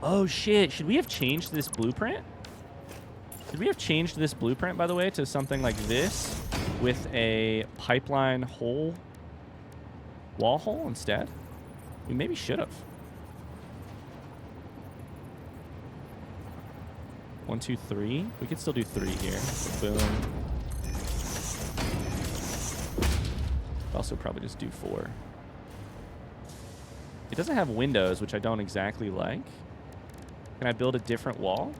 Oh, shit. Should we have changed this blueprint? Should we have changed this blueprint, by the way, to something like this with a pipeline hole, wall hole instead? We maybe should have. 1, 2, 3. We could still do 3 here. So boom. Also probably just do 4. It doesn't have windows, which I don't exactly like. Can I build a different wall?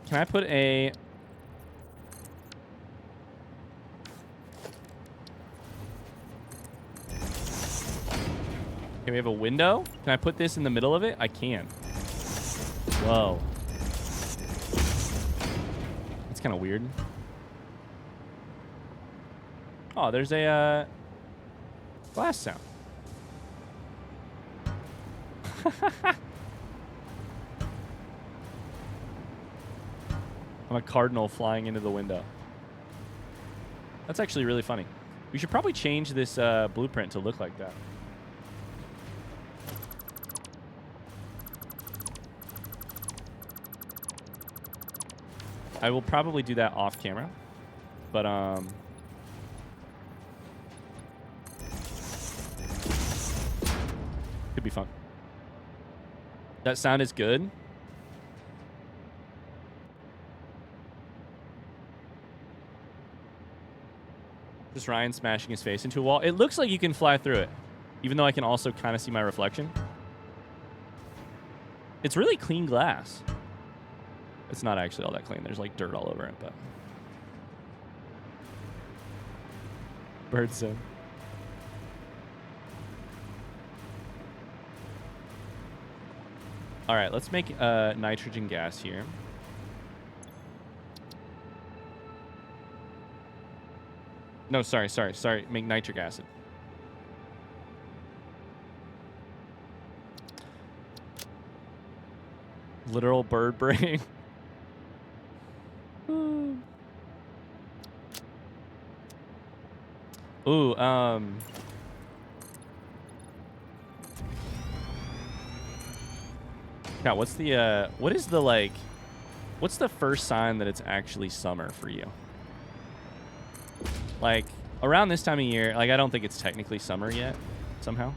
Can I put a... Okay, we have a window. Can I put this in the middle of it? I can. Whoa. That's kind of weird. Oh, there's a glass sound. I'm a cardinal flying into the window. That's actually really funny. We should probably change this blueprint to look like that. I will probably do that off camera, but could be fun. That sound is good. Just Ryan smashing his face into a wall. It looks like you can fly through it, even though I can also kind of see my reflection. It's really clean glass. It's not actually all that clean. There's like dirt all over it, but... Bird sim. All right, let's make nitrogen gas here. No, sorry. Make nitric acid. Literal bird brain. Ooh, now what's the what's the first sign that it's actually summer for you? Like around this time of year, like I don't think it's technically summer yet somehow.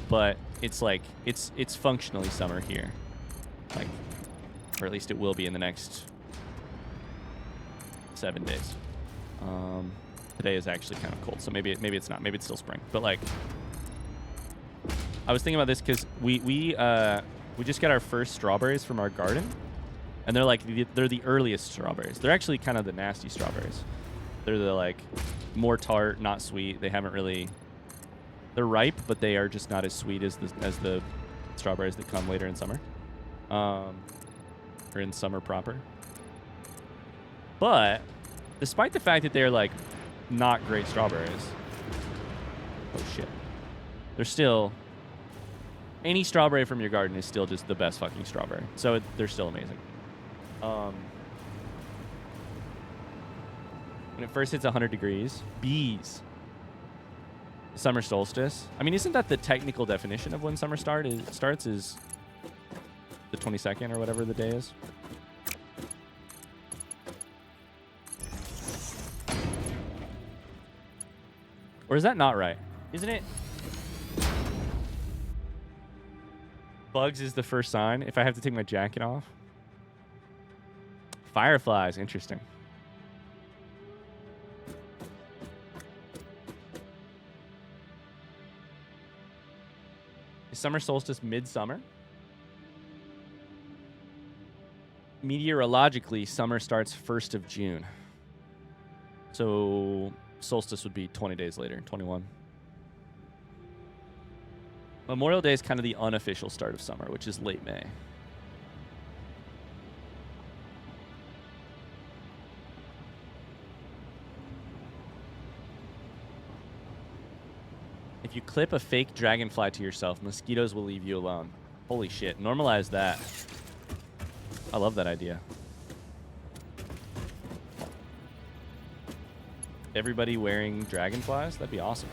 But it's like it's functionally summer here. Like, or at least it will be in the next 7 days. Today is actually kind of cold, so maybe it's not. Maybe it's still spring. But like, I was thinking about this because we just got our first strawberries from our garden, and they're the earliest strawberries. They're actually kind of the nasty strawberries. They're the like more tart, not sweet. They haven't really. They're ripe, but they are just not as sweet as the strawberries that come later in summer, or in summer proper. But despite the fact that they're like not great strawberries, oh shit, they're still, any strawberry from your garden is still just the best fucking strawberry. So they're still amazing. When it first hits 100 degrees, bees. Summer solstice. I mean, isn't that the technical definition of when summer starts is the 22nd or whatever the day is? Or is that not right? Isn't it? Bugs is the first sign if I have to take my jacket off. Fireflies, interesting. Is summer solstice midsummer? Meteorologically, summer starts 1st of June. So solstice would be 20 days later, 21. Memorial Day is kind of the unofficial start of summer, which is late May. If you clip a fake dragonfly to yourself, mosquitoes will leave you alone. Holy shit. Normalize that. I love that idea. Everybody wearing dragonflies? That'd be awesome.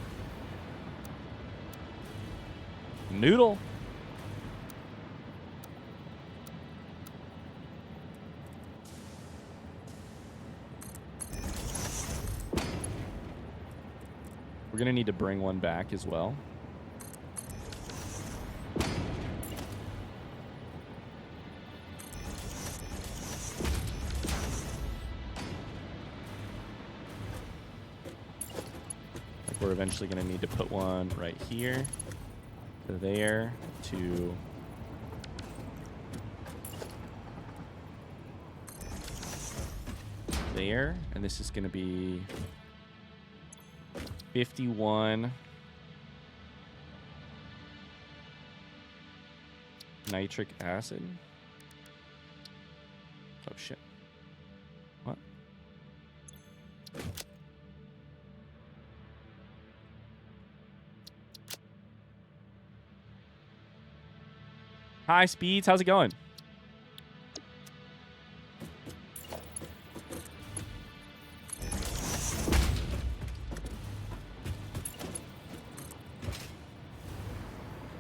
Noodle. We're going to need to bring one back as well. We're eventually going to need to put one right here, to there, to there. And this is going to be 51 nitric acid. Oh, shit. What? Hi, Speeds. How's it going?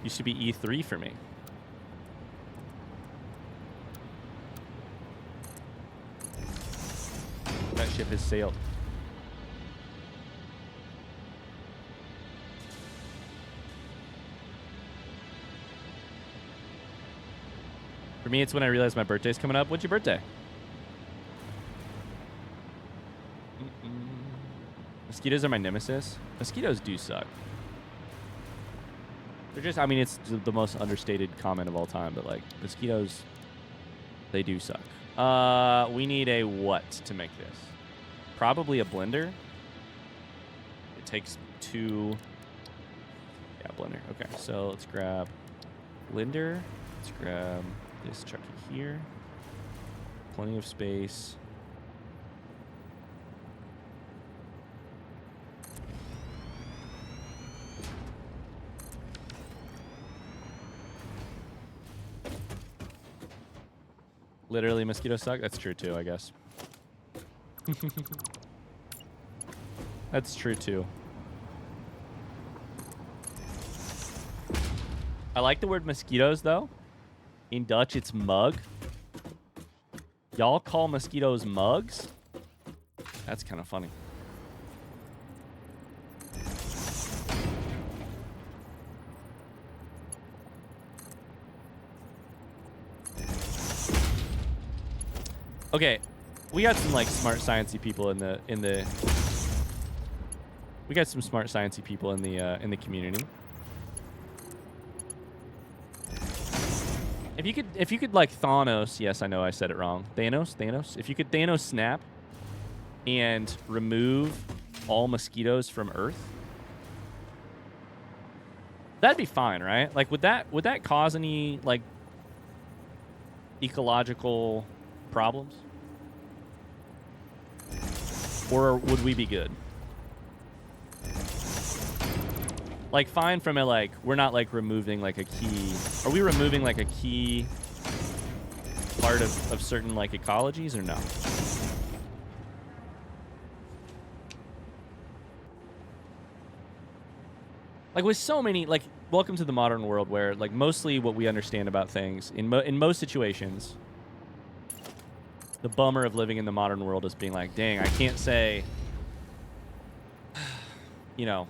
Used to be E3 for me. That ship has sailed. For me, it's when I realize my birthday's coming up. What's your birthday? Mosquitoes are my nemesis. Mosquitoes do suck. They're just, I mean, it's the most understated comment of all time, but like, mosquitoes, they do suck. We need a what to make this? Probably a blender. It takes 2. Yeah, blender. Okay, so let's grab blender. Let's grab this chucky here. Plenty of space. Literally, mosquitoes suck? That's true, too, I guess. That's true, too. I like the word mosquitoes, though. In Dutch, it's mug. Y'all call mosquitoes mugs? That's kind of funny. Okay, we got some like smart sciencey people in the we got some smart sciencey people in the community. If you could like Thanos, yes, I know I said it wrong. Thanos. If you could Thanos snap and remove all mosquitoes from Earth, that'd be fine, right? Like would that cause any like ecological problems? Or would we be good? Like, fine from a, like, we're not, like, removing, like, a key. Are we removing, like, a key part of certain, like, ecologies or no? Like, with so many, like, welcome to the modern world where, like, mostly what we understand about things, in most situations, the bummer of living in the modern world is being like, dang, I can't say, you know,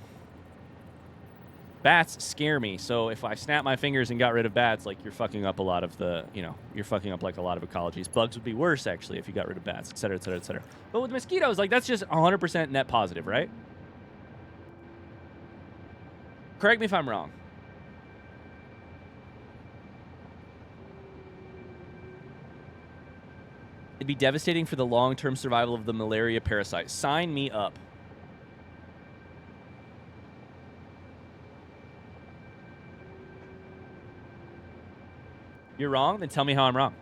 bats scare me. So if I snap my fingers and got rid of bats, like you're fucking up a lot of the, you know, you're fucking up like a lot of ecologies. Bugs would be worse actually if you got rid of bats, et cetera, et cetera, et cetera. But with mosquitoes, like that's just 100% net positive, right? Correct me if I'm wrong. It'd be devastating for the long-term survival of the malaria parasite. Sign me up. You're wrong? Then tell me how I'm wrong.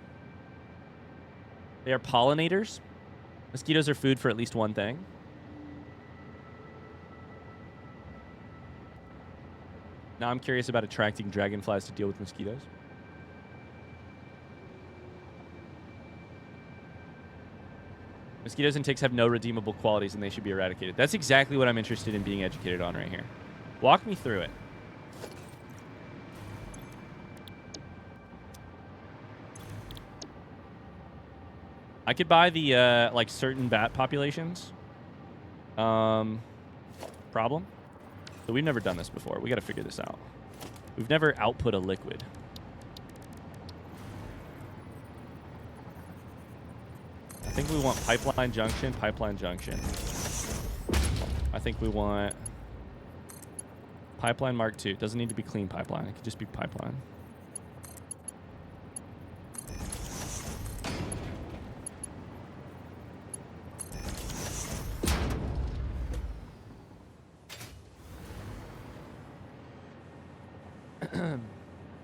They are pollinators. Mosquitoes are food for at least one thing. Now I'm curious about attracting dragonflies to deal with mosquitoes. Mosquitoes and ticks have no redeemable qualities and they should be eradicated. That's exactly what I'm interested in being educated on right here. Walk me through it. I could buy the, like, certain bat populations. Problem. So we've never done this before. We got to figure this out. We've never output a liquid. I think we want pipeline junction, pipeline junction. I think we want pipeline Mark II. It doesn't need to be clean pipeline. It could just be pipeline.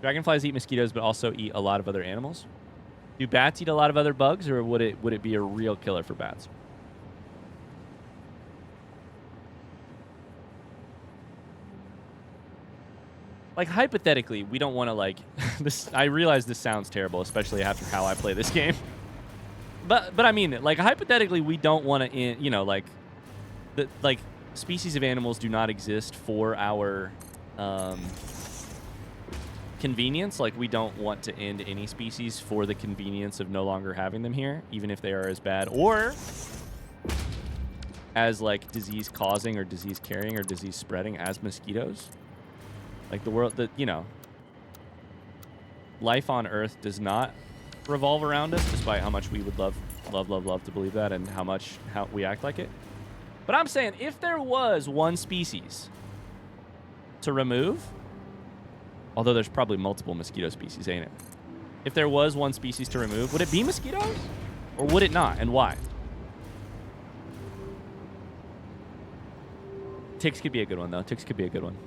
Dragonflies eat mosquitoes, but also eat a lot of other animals. Do bats eat a lot of other bugs, or would it be a real killer for bats? Like, hypothetically, we don't want to, like, this. I realize this sounds terrible, especially after how I play this game. But I mean, like, hypothetically, we don't want to, you know, like, species of animals do not exist for our convenience. Like, we don't want to end any species for the convenience of no longer having them here, even if they are as bad or as, like, disease causing or disease carrying or disease spreading as mosquitoes. Like, the world that, you know, life on Earth does not revolve around us, despite how much we would love to believe that and how we act like it. But I'm saying, if there was one species to remove, although there's probably multiple mosquito species, ain't it? If there was one species to remove, would it be mosquitoes? Or would it not? And why? Ticks could be a good one, though. Ticks could be a good one.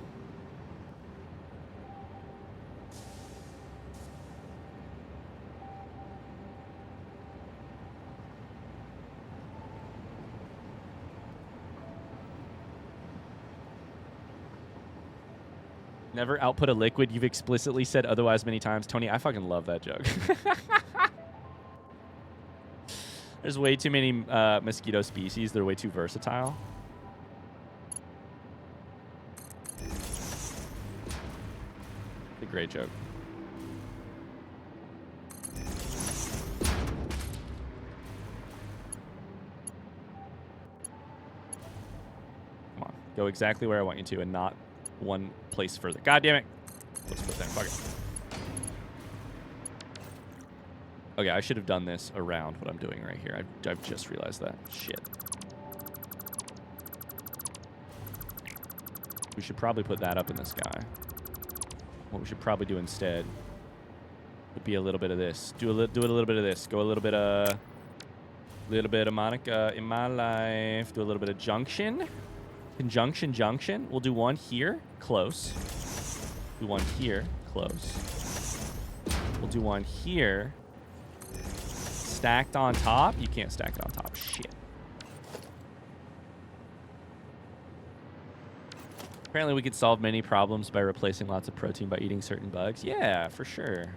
Never output a liquid. You've explicitly said otherwise many times. Tony, I fucking love that joke. There's way too many mosquito species. They're way too versatile. It's a great joke. Come on. Go exactly where I want you to and not one place further. God damn it. Let's put that. Fuck it. Okay, I should have done this around what I'm doing right here. I've just realized that. Shit. We should probably put that up in the sky. What we should probably do instead would be a little bit of this. Do a little bit of this. Go a little bit of Monica in my life. Do a little bit of junction. Conjunction, junction. We'll do one here, close. Do one here, close. We'll do one here, stacked on top. You can't stack it on top. Shit. Apparently we could solve many problems by replacing lots of protein by eating certain bugs. Yeah, for sure.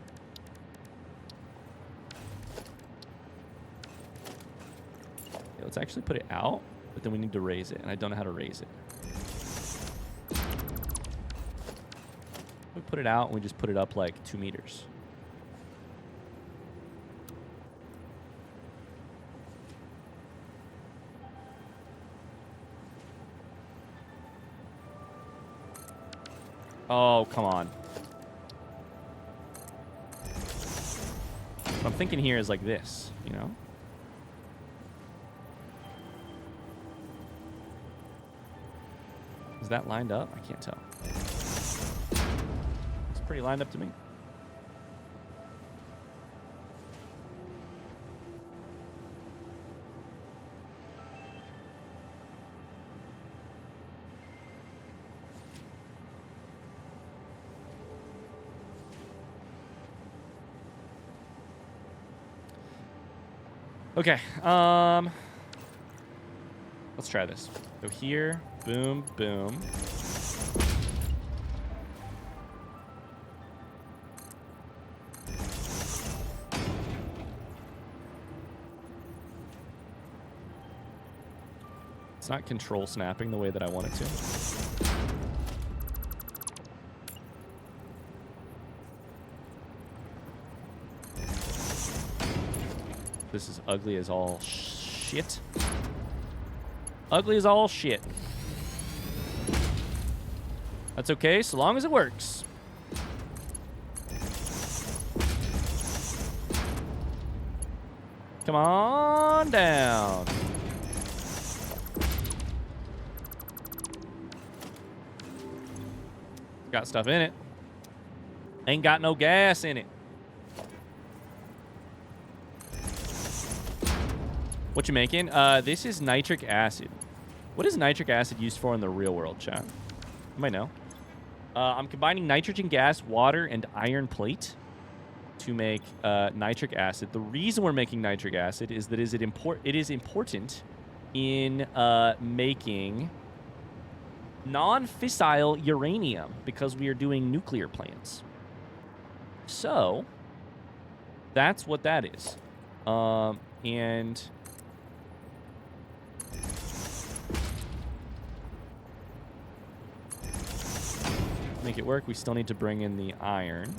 Okay, let's actually put it out. But then we need to raise it, and I don't know how to raise it. We put it out, and we just put it up like 2 meters. Oh, come on. What I'm thinking here is like this, you know? Is that lined up? I can't tell. It's pretty lined up to me. Okay. Let's try this. Go here. Boom, boom. not control snapping the way that I want it to. This is ugly as all shit. Ugly as all shit. That's okay, so long as it works. Come on down. Got stuff in it. Ain't got no gas in it. What you making? This is nitric acid. What is nitric acid used for in the real world, chat? You might know. I'm combining nitrogen gas, water, and iron plate to make nitric acid. The reason we're making nitric acid is that it is important in making non-fissile uranium because we are doing nuclear plants. So that's what that is. And make it work, we still need to bring in the iron.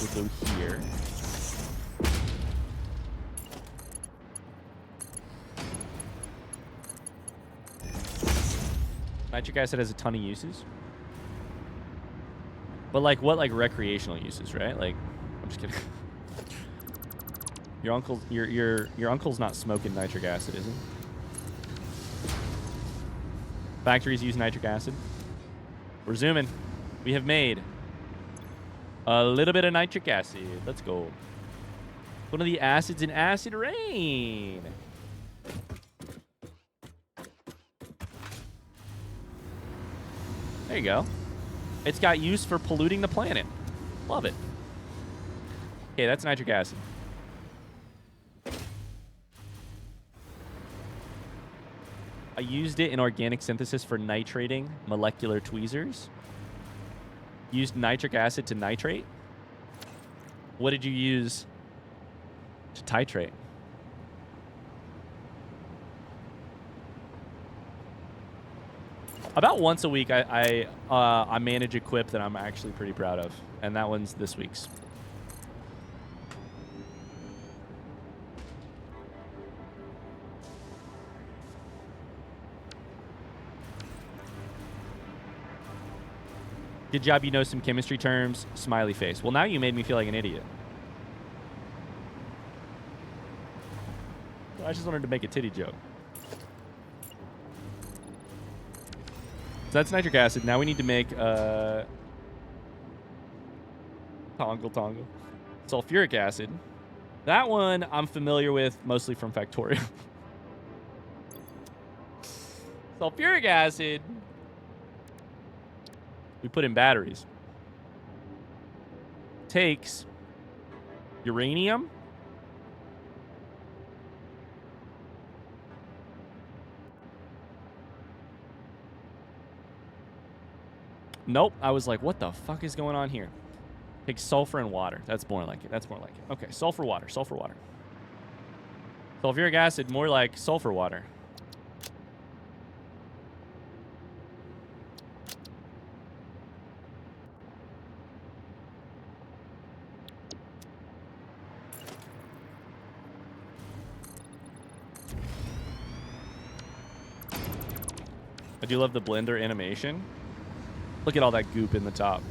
We'll go here. Nitric acid has a ton of uses. But like what, like recreational uses, right? Like, I'm just kidding. Your uncle's not smoking nitric acid, is he? Factories use nitric acid. We're zooming. We have made a little bit of nitric acid. Let's go. One of the acids in acid rain. There you go. It's got use for polluting the planet. Love it. Okay, that's nitric acid. I used it in organic synthesis for nitrating molecular tweezers. Used nitric acid to nitrate. What did you use to titrate? About once a week, I manage a quip that I'm actually pretty proud of, and that one's this week's. Good job, you know some chemistry terms. Smiley face. Well, now you made me feel like an idiot. I just wanted to make a titty joke. So that's nitric acid. Now we need to make tongle. Sulfuric acid. That one I'm familiar with mostly from Factorio. Sulfuric acid. We put in batteries. Takes uranium. Nope. I was like, what the fuck is going on here? Takes sulfur and water. That's more like it. Okay, sulfur, water. Sulfuric acid, more like sulfur water. I do love the blender animation. Look at all that goop in the top.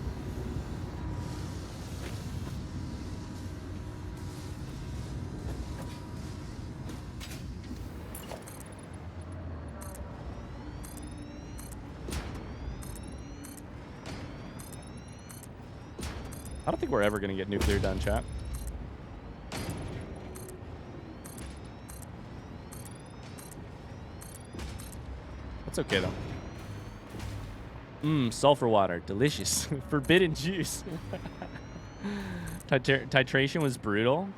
I don't think we're ever going to get nuclear done, chat. That's okay, though. Sulfur water. Delicious. Forbidden juice. Titration was brutal.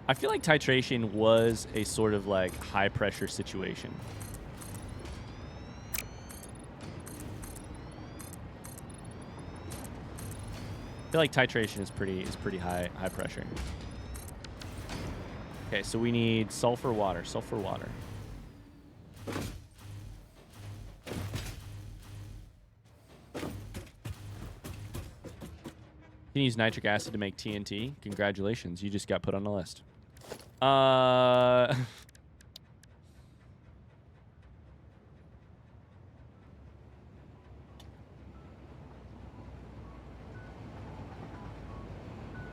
I feel like titration was a sort of like high pressure situation. feel like titration is pretty high pressure. Okay, so we need sulfur water. Sulfur water. You can use nitric acid to make TNT. Congratulations, you just got put on the list.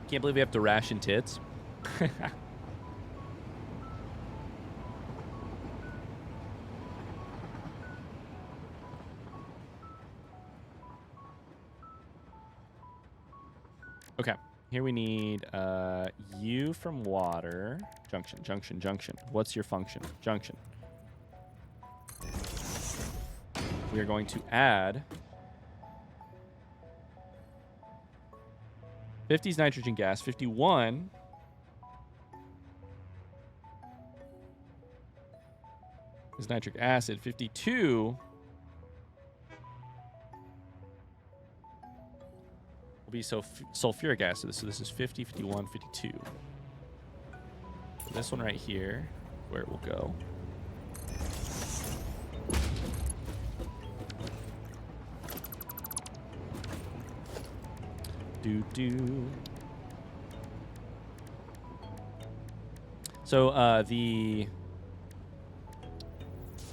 Can't believe we have to ration tits. Okay, here we need U from water. Junction, junction, junction. What's your function? Junction. We are going to add 50 is nitrogen gas, 51 is nitric acid, 52 will be sulfuric acid. So this is 50, 51, 52. This one right here, where it will go. So the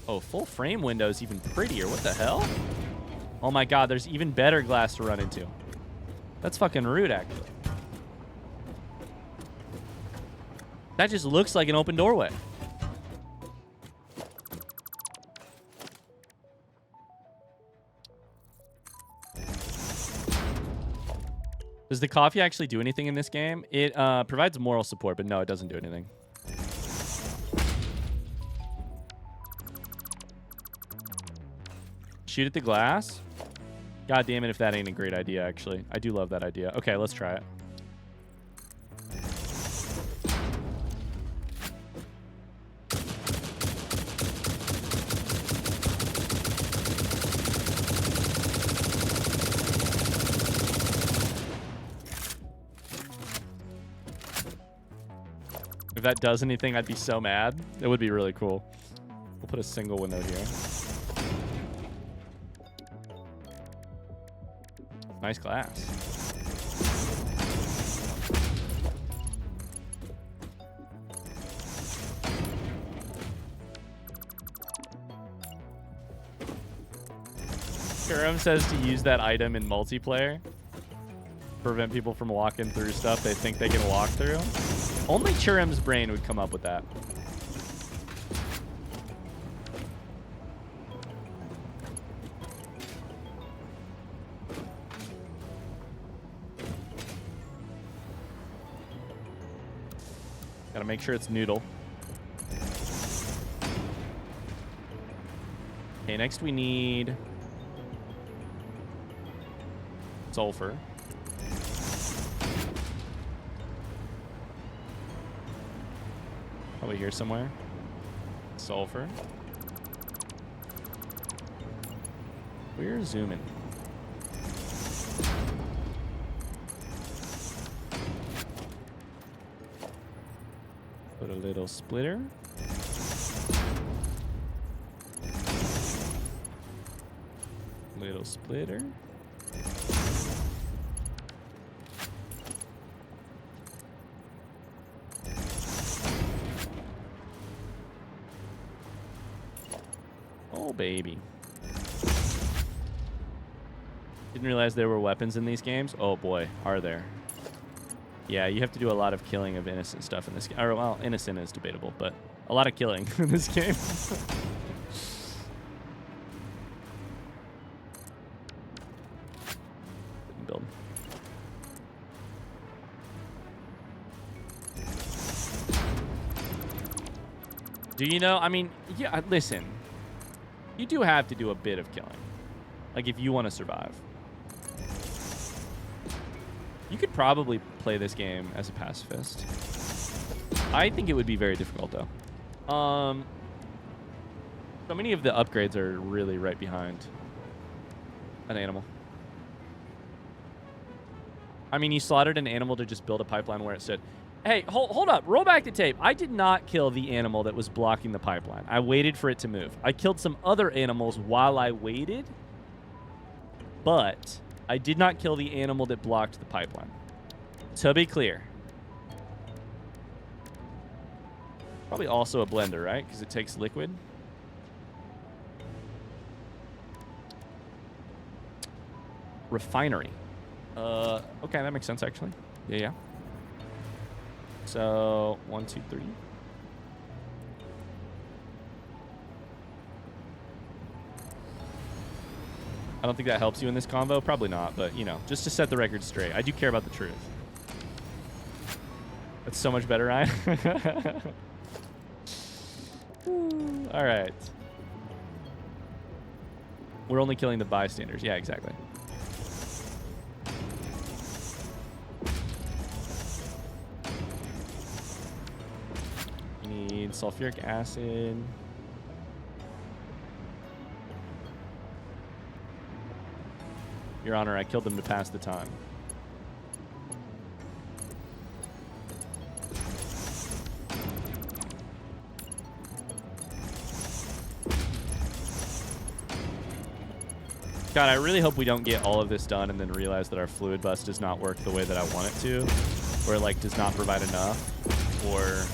full frame window is even prettier. What the hell? Oh my god, there's even better glass to run into. That's fucking rude, actually. That just looks like an open doorway. Does the coffee actually do anything in this game? It provides moral support, but no, it doesn't do anything. Shoot at the glass? God damn it if that ain't a great idea, actually. I do love that idea. Okay, let's try it. If that does anything, I'd be so mad. It would be really cool. We'll put a single window here. Nice glass. Kurum says to use that item in multiplayer. Prevent people from walking through stuff they think they can walk through. Only Churum's brain would come up with that. Gotta make sure it's noodle. Okay, next we need sulfur. Probably here somewhere. Sulfur. We're zooming. Put a little splitter. Little splitter. Oh, baby. Didn't realize there were weapons in these games. Oh, boy. Are there? Yeah, you have to do a lot of killing of innocent stuff in this game. Or, well, innocent is debatable, but a lot of killing in this game. Didn't build. Do you know? I mean, yeah, listen. You do have to do a bit of killing. Like, if you want to survive. You could probably play this game as a pacifist. I think it would be very difficult, though. So many of the upgrades are really right behind an animal. I mean, you slaughtered an animal to just build a pipeline where it stood. Hey, hold up. Roll back the tape. I did not kill the animal that was blocking the pipeline. I waited for it to move. I killed some other animals while I waited, but I did not kill the animal that blocked the pipeline. To be clear. Probably also a blender, right? Because it takes liquid. Refinery. Okay, that makes sense, actually. Yeah. So, 1, 2, 3. I don't think that helps you in this convo. Probably not, but, you know, just to set the record straight. I do care about the truth. That's so much better, Ryan. All right. We're only killing the bystanders. Yeah, exactly. Need sulfuric acid. Your Honor, I killed them to pass the time. God, I really hope we don't get all of this done and then realize that our fluid bus does not work the way that I want it to, or like does not provide enough, or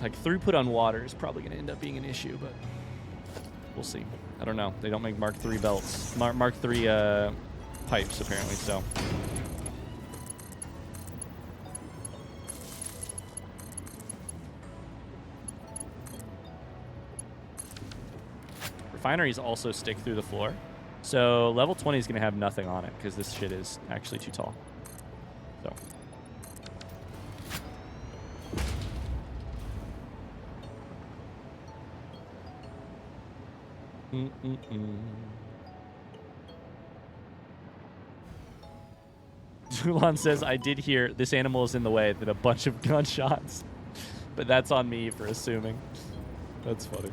like throughput on water is probably going to end up being an issue, but we'll see. I don't know. They don't make Mark III belts, Mark III pipes apparently, so. Refineries also stick through the floor. So level 20 is going to have nothing on it because this shit is actually too tall. So. Zulon says, I did hear this animal is in the way, then a bunch of gunshots. But that's on me for assuming. That's funny.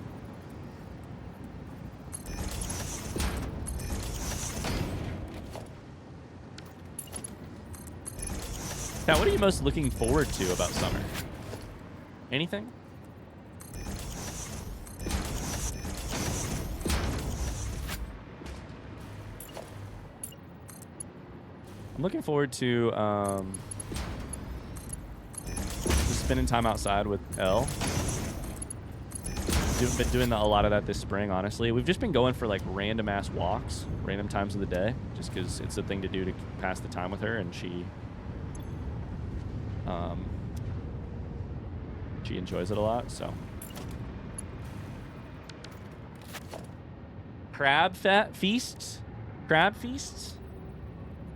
Now, what are you most looking forward to about summer? Anything? I'm looking forward to just spending time outside with Elle. Been doing a lot of that this spring, honestly. We've just been going for like random ass walks, random times of the day, just because it's a thing to do to pass the time with her, and she enjoys it a lot. So, crab feasts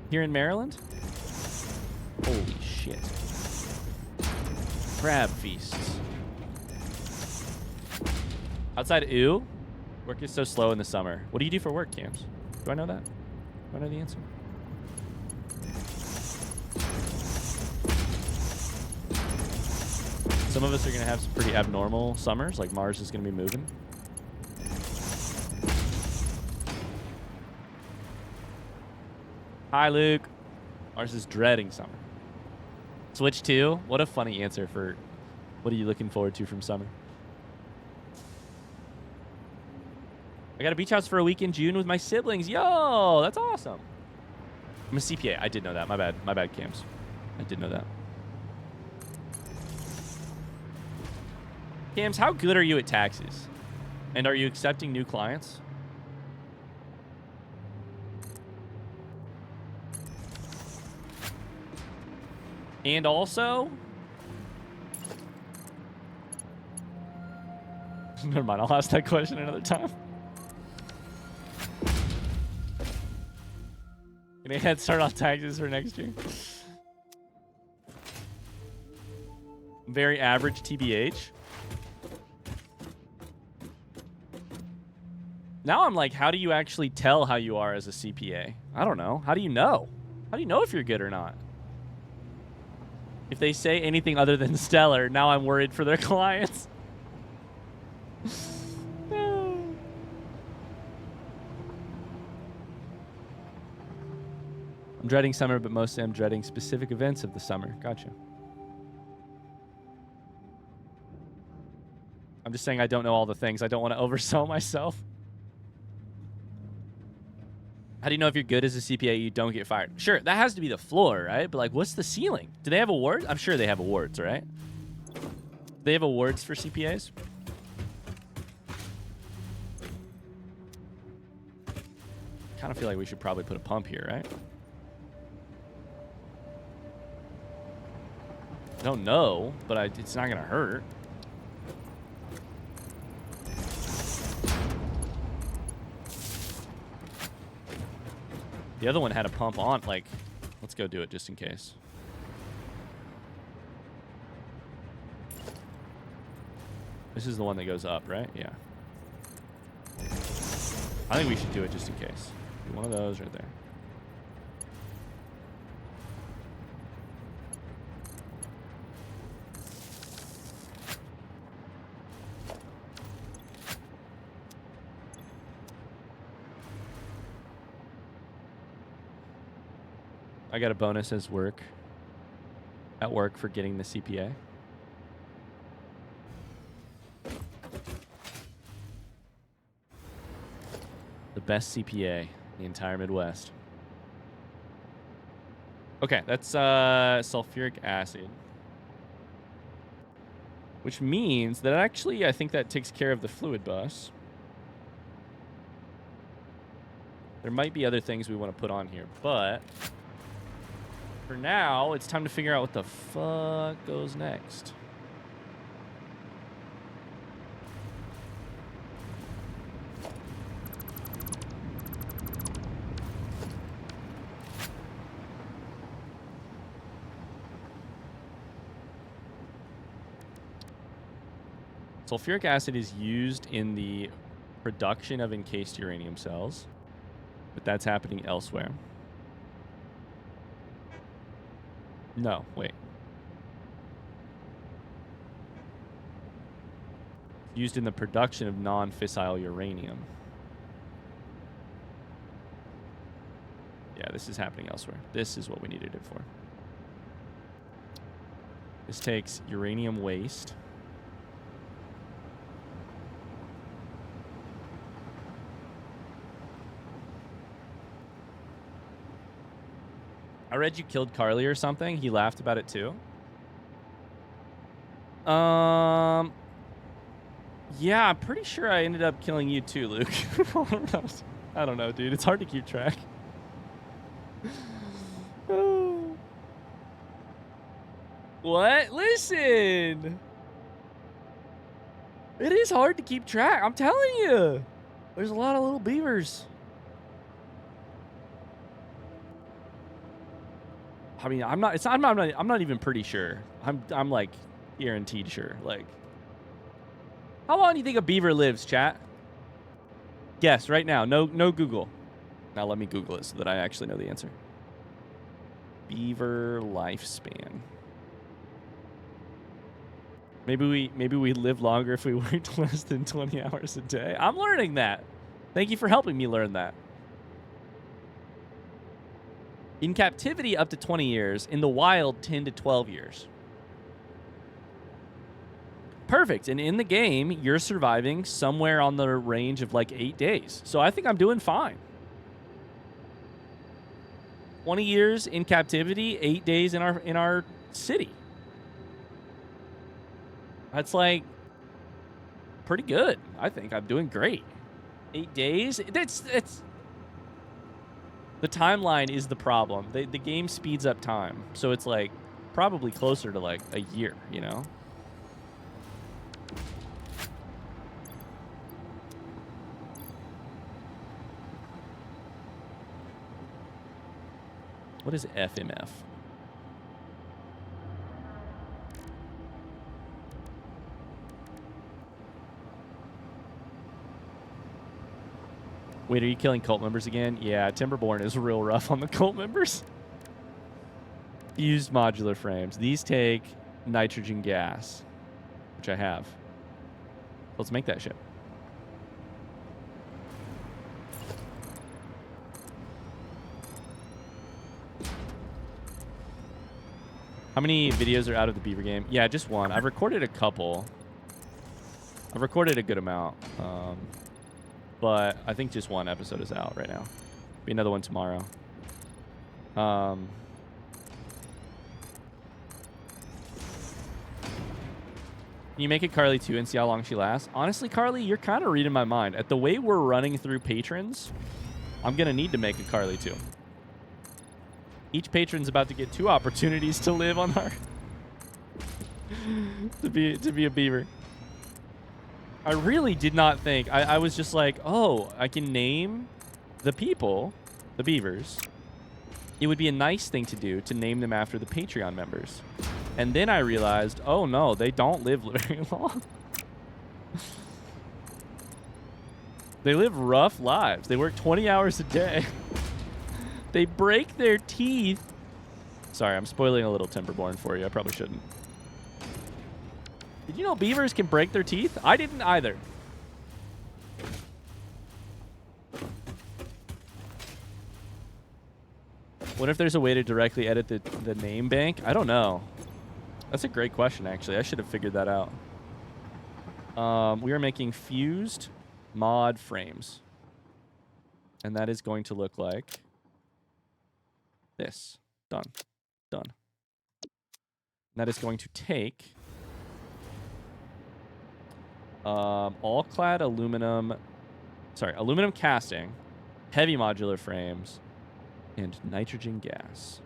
here in Maryland. Holy shit! Crab feasts. Outside, ooh, work is so slow in the summer. What do you do for work, Cams? Do I know that? Do I know the answer? Some of us are going to have some pretty abnormal summers, like Mars is going to be moving. Hi, Luke. Mars is dreading summer. Switch 2? What a funny answer for what are you looking forward to from summer? I got a beach house for a week in June with my siblings. Yo, that's awesome. I'm a CPA. I did know that. My bad. My bad, Cams. I did know that. Cams, how good are you at taxes? And are you accepting new clients? And also... Never mind, I'll ask that question another time. Gonna head start on taxes for next year. Very average TBH. Now I'm like, how do you actually tell how you are as a CPA? I don't know. How do you know? How do you know if you're good or not? If they say anything other than stellar, now I'm worried for their clients. I'm dreading summer, but mostly I'm dreading specific events of the summer. Gotcha. I'm just saying I don't know all the things. I don't want to oversell myself. How do you know if you're good as a CPA you don't get fired? Sure, that has to be the floor, right? But like, what's the ceiling? Do they have awards? I'm sure they have awards, right? They have awards for CPAs? Kind of feel like we should probably put a pump here, right? I don't know, but it's not going to hurt. The other one had a pump on. Like, let's go do it just in case. This is the one that goes up, right? Yeah. I think we should do it just in case. Do one of those right there. I got a bonus at work for getting the CPA. The best CPA in the entire Midwest. Okay, that's sulfuric acid. Which means that actually I think that takes care of the fluid bus. There might be other things we want to put on here, but for now, it's time to figure out what the fuck goes next. Sulfuric acid is used in the production of encased uranium cells, but that's happening elsewhere. No, wait. Used in the production of non-fissile uranium. Yeah, this is happening elsewhere. This is what we needed it for. This takes uranium waste. I read you killed Carly or something. He laughed about it too. Yeah, I'm pretty sure I ended up killing you too, Luke. I don't know, dude. It's hard to keep track. What? Listen. It is hard to keep track. I'm telling you. There's a lot of little beavers. I mean, I'm not even pretty sure. I'm like guaranteed sure. Like, how long do you think a beaver lives, chat? Guess right now. No Google. Now let me Google it so that I actually know the answer. Beaver lifespan. Maybe we live longer if we worked less than 20 hours a day. I'm learning that. Thank you for helping me learn that. In captivity, up to 20 years. In the wild, 10 to 12 years. Perfect. And in the game, you're surviving somewhere on the range of like 8 days. So I think I'm doing fine. 20 years in captivity, 8 days in our city. That's like pretty good. I think I'm doing great. 8 days? It's the timeline is the problem. The game speeds up time. So it's like probably closer to like a year, you know? What is FMF? Wait, are you killing cult members again? Yeah, Timberborn is real rough on the cult members. Fused modular frames. These take nitrogen gas, which I have. Let's make that shit. How many videos are out of the beaver game? Yeah, just one. I've recorded a couple. I've recorded a good amount. But I think just one episode is out right now. Be another one tomorrow. Can you make it Carly 2 and see how long she lasts? Honestly, Carly, you're kind of reading my mind. At the way we're running through patrons, I'm going to need to make a Carly 2. Each patron's about to get 2 opportunities to live on our... to be a beaver. I really did not think... I was just like, oh, I can name the people, the beavers. It would be a nice thing to do to name them after the Patreon members. And then I realized, oh no, they don't live very long. They live rough lives. They work 20 hours a day. They break their teeth. Sorry, I'm spoiling a little Timberborn for you. I probably shouldn't. Did you know beavers can break their teeth? I didn't either. What if there's a way to directly edit the name bank? I don't know. That's a great question, actually. I should have figured that out. We are making fused mod frames. And that is going to look like this. Done. Done. And that is going to take all-clad aluminum... Sorry, aluminum casting, heavy modular frames, and nitrogen gas.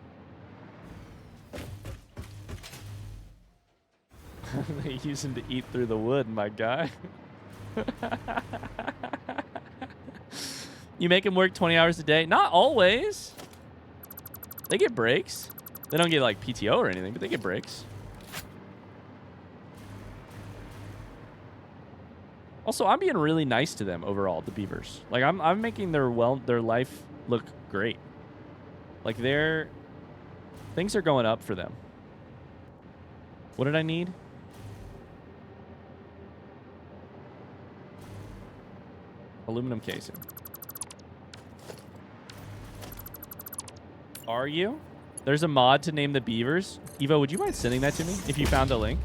They use them to eat through the wood, my guy. You make them work 20 hours a day? Not always. They get breaks. They don't get like PTO or anything, but they get breaks. Also, I'm being really nice to them overall, the beavers. Like I'm making their life look great. Like things are going up for them. What did I need? Aluminum casing. Are you? There's a mod to name the beavers. Evo, would you mind sending that to me if you found a link?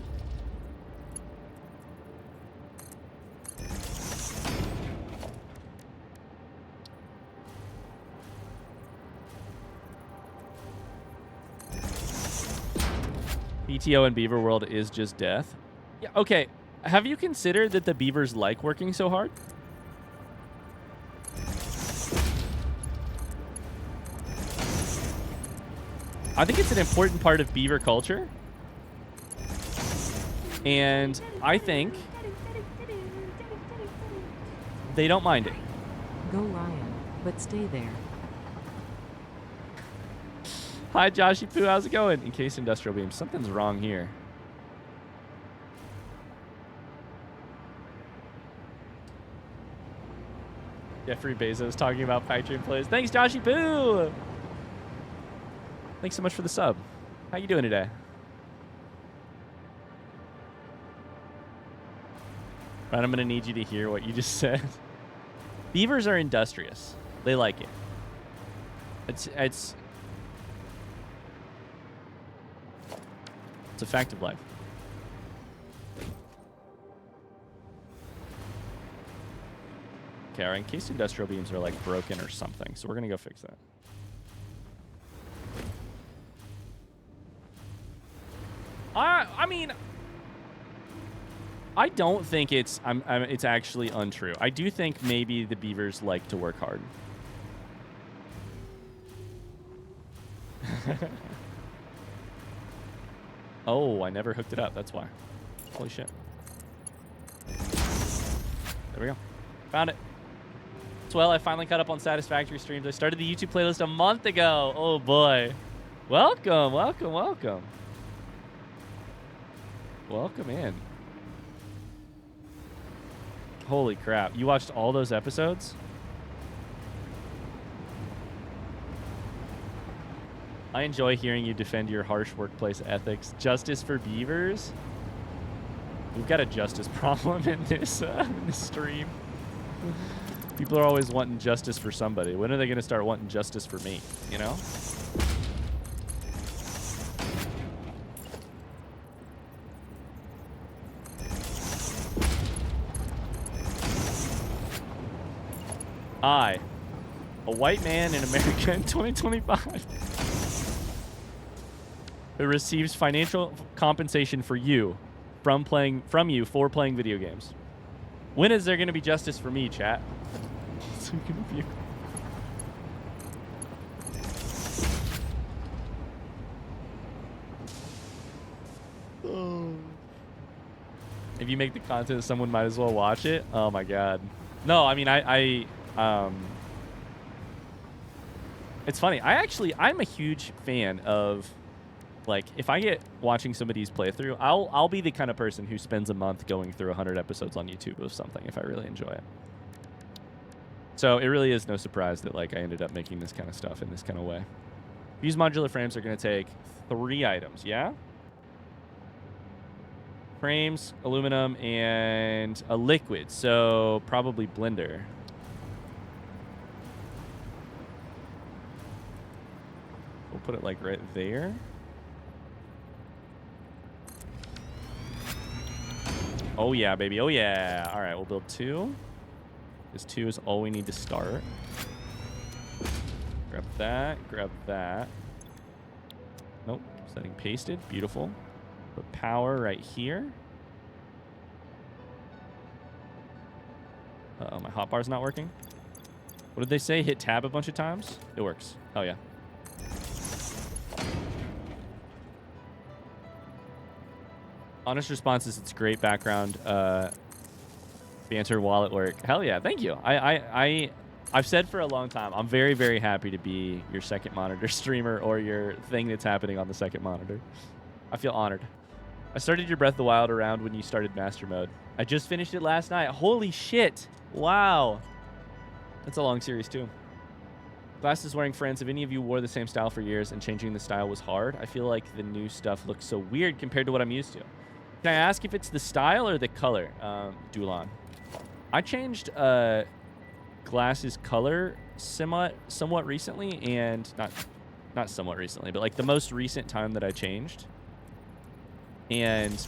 PTO in Beaver World is just death. Yeah, okay. Have you considered that the beavers like working so hard? I think it's an important part of beaver culture. And I think they don't mind it. Go Ryan, but stay there. Hi, Joshy Poo. How's it going? Encased industrial beams. Something's wrong here. Jeffrey Bezos talking about Patreon plays. Thanks, Joshy Poo. Thanks so much for the sub. How you doing today? Right, I'm going to need you to hear what you just said. Beavers are industrious. They like it. It's a fact of life. Okay, our encased industrial beams are like broken or something, so we're going to go fix that. I mean, I don't think it's actually untrue. I do think maybe the beavers like to work hard. Oh, I never hooked it up. That's why. Holy shit. There we go. Found it. Well, I finally caught up on Satisfactory streams. I started the YouTube playlist a month ago. Oh, boy. Welcome, welcome, welcome. Welcome in. Holy crap. You watched all those episodes? I enjoy hearing you defend your harsh workplace ethics. Justice for beavers? We've got a justice problem in this stream. People are always wanting justice for somebody. When are they going to start wanting justice for me, you know? I, a white man in America in 2025, who receives financial compensation for you from you for playing video games. When is there going to be justice for me, chat? So confused. If you make the content, someone might as well watch it. Oh my god. No, I mean it's funny. I'm a huge fan of, like, if I get watching somebody's playthrough, I'll be the kind of person who spends a month going through 100 episodes on YouTube of something if I really enjoy it. So it really is no surprise that, like, I ended up making this kind of stuff in this kind of way. These modular frames are going to take 3 items, yeah? Frames, aluminum, and a liquid. So probably blender. We'll put it, like, right there. Oh, yeah, baby. Oh, yeah. All right, we'll build 2. Because 2 is all we need to start. Grab that. Grab that. Nope. Setting pasted. Beautiful. Put power right here. Uh-oh, my hotbar's not working. What did they say? Hit tab a bunch of times? It works. Oh, yeah. Honest response is it's great background banter while at work. Hell yeah, thank you. I've said for a long time, I'm very, very happy to be your second monitor streamer or your thing that's happening on the second monitor. I feel honored. I started your Breath of the Wild around when you started Master Mode. I just finished it last night. Holy shit. Wow. That's a long series too. Glasses wearing friends, if any of you wore the same style for years and changing the style was hard, I feel like the new stuff looks so weird compared to what I'm used to. Can I ask if it's the style or the color, Dulon? I changed glasses color somewhat recently, and not somewhat recently, but like the most recent time that I changed. And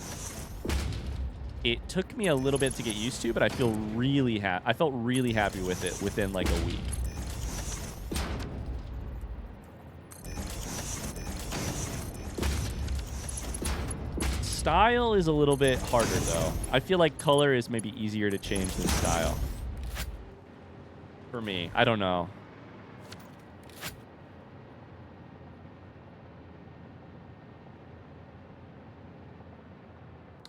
it took me a little bit to get used to, but I feel really I felt really happy with it within like a week. Style is a little bit harder, though. I feel like color is maybe easier to change than style. For me. I don't know.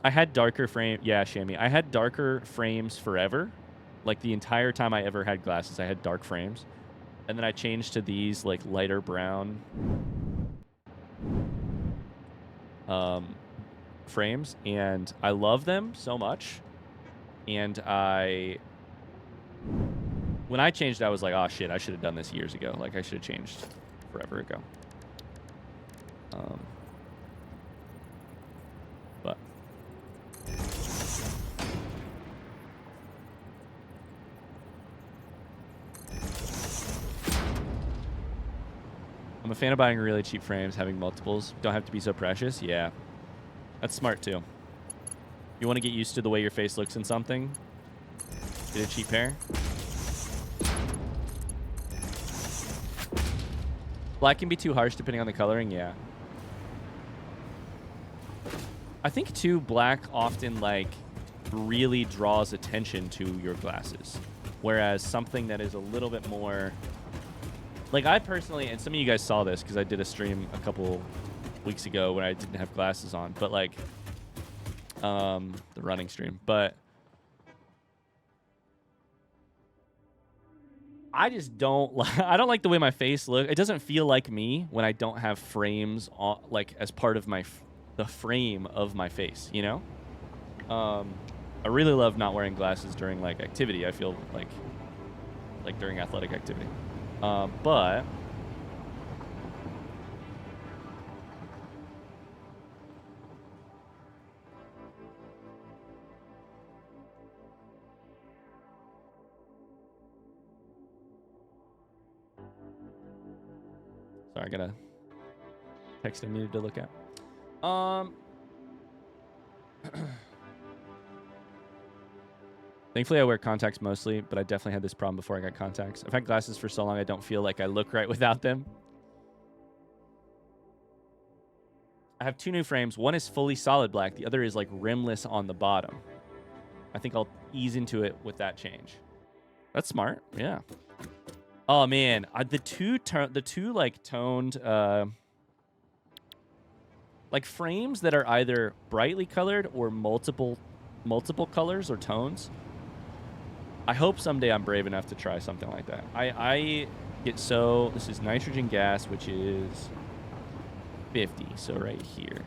I had darker frame. Yeah, Shammy. I had darker frames forever. Like, the entire time I ever had glasses, I had dark frames. And then I changed to these, like, lighter brown frames, and I love them so much. And when I changed, I was like, oh shit, I should have done this years ago. Like, I should have changed forever ago. But I'm a fan of buying really cheap frames, having multiples. Don't have to be so precious. Yeah. That's smart, too. You want to get used to the way your face looks in something? Get a cheap pair. Black can be too harsh depending on the coloring, yeah. I think, too, black often, like, really draws attention to your glasses. Whereas something that is a little bit more... Like, I personally, and some of you guys saw this because I did a stream a couple weeks ago when I didn't have glasses on, but like the running stream, but I just don't I don't like the way my face looks. It doesn't feel like me when I don't have frames on, like, as part of the frame of my face, you know? I really love not wearing glasses during like activity. I feel like during athletic activity. But sorry, I got a text I needed to look at. Thankfully, I wear contacts mostly, but I definitely had this problem before I got contacts. I've had glasses for so long, I don't feel like I look right without them. I have 2 new frames. One is fully solid black. The other is like rimless on the bottom. I think I'll ease into it with that change. That's smart. Yeah. Oh man, the two like toned like frames that are either brightly colored or multiple colors or tones. I hope someday I'm brave enough to try something like that. I get so this is nitrogen gas, which is 50, so right here.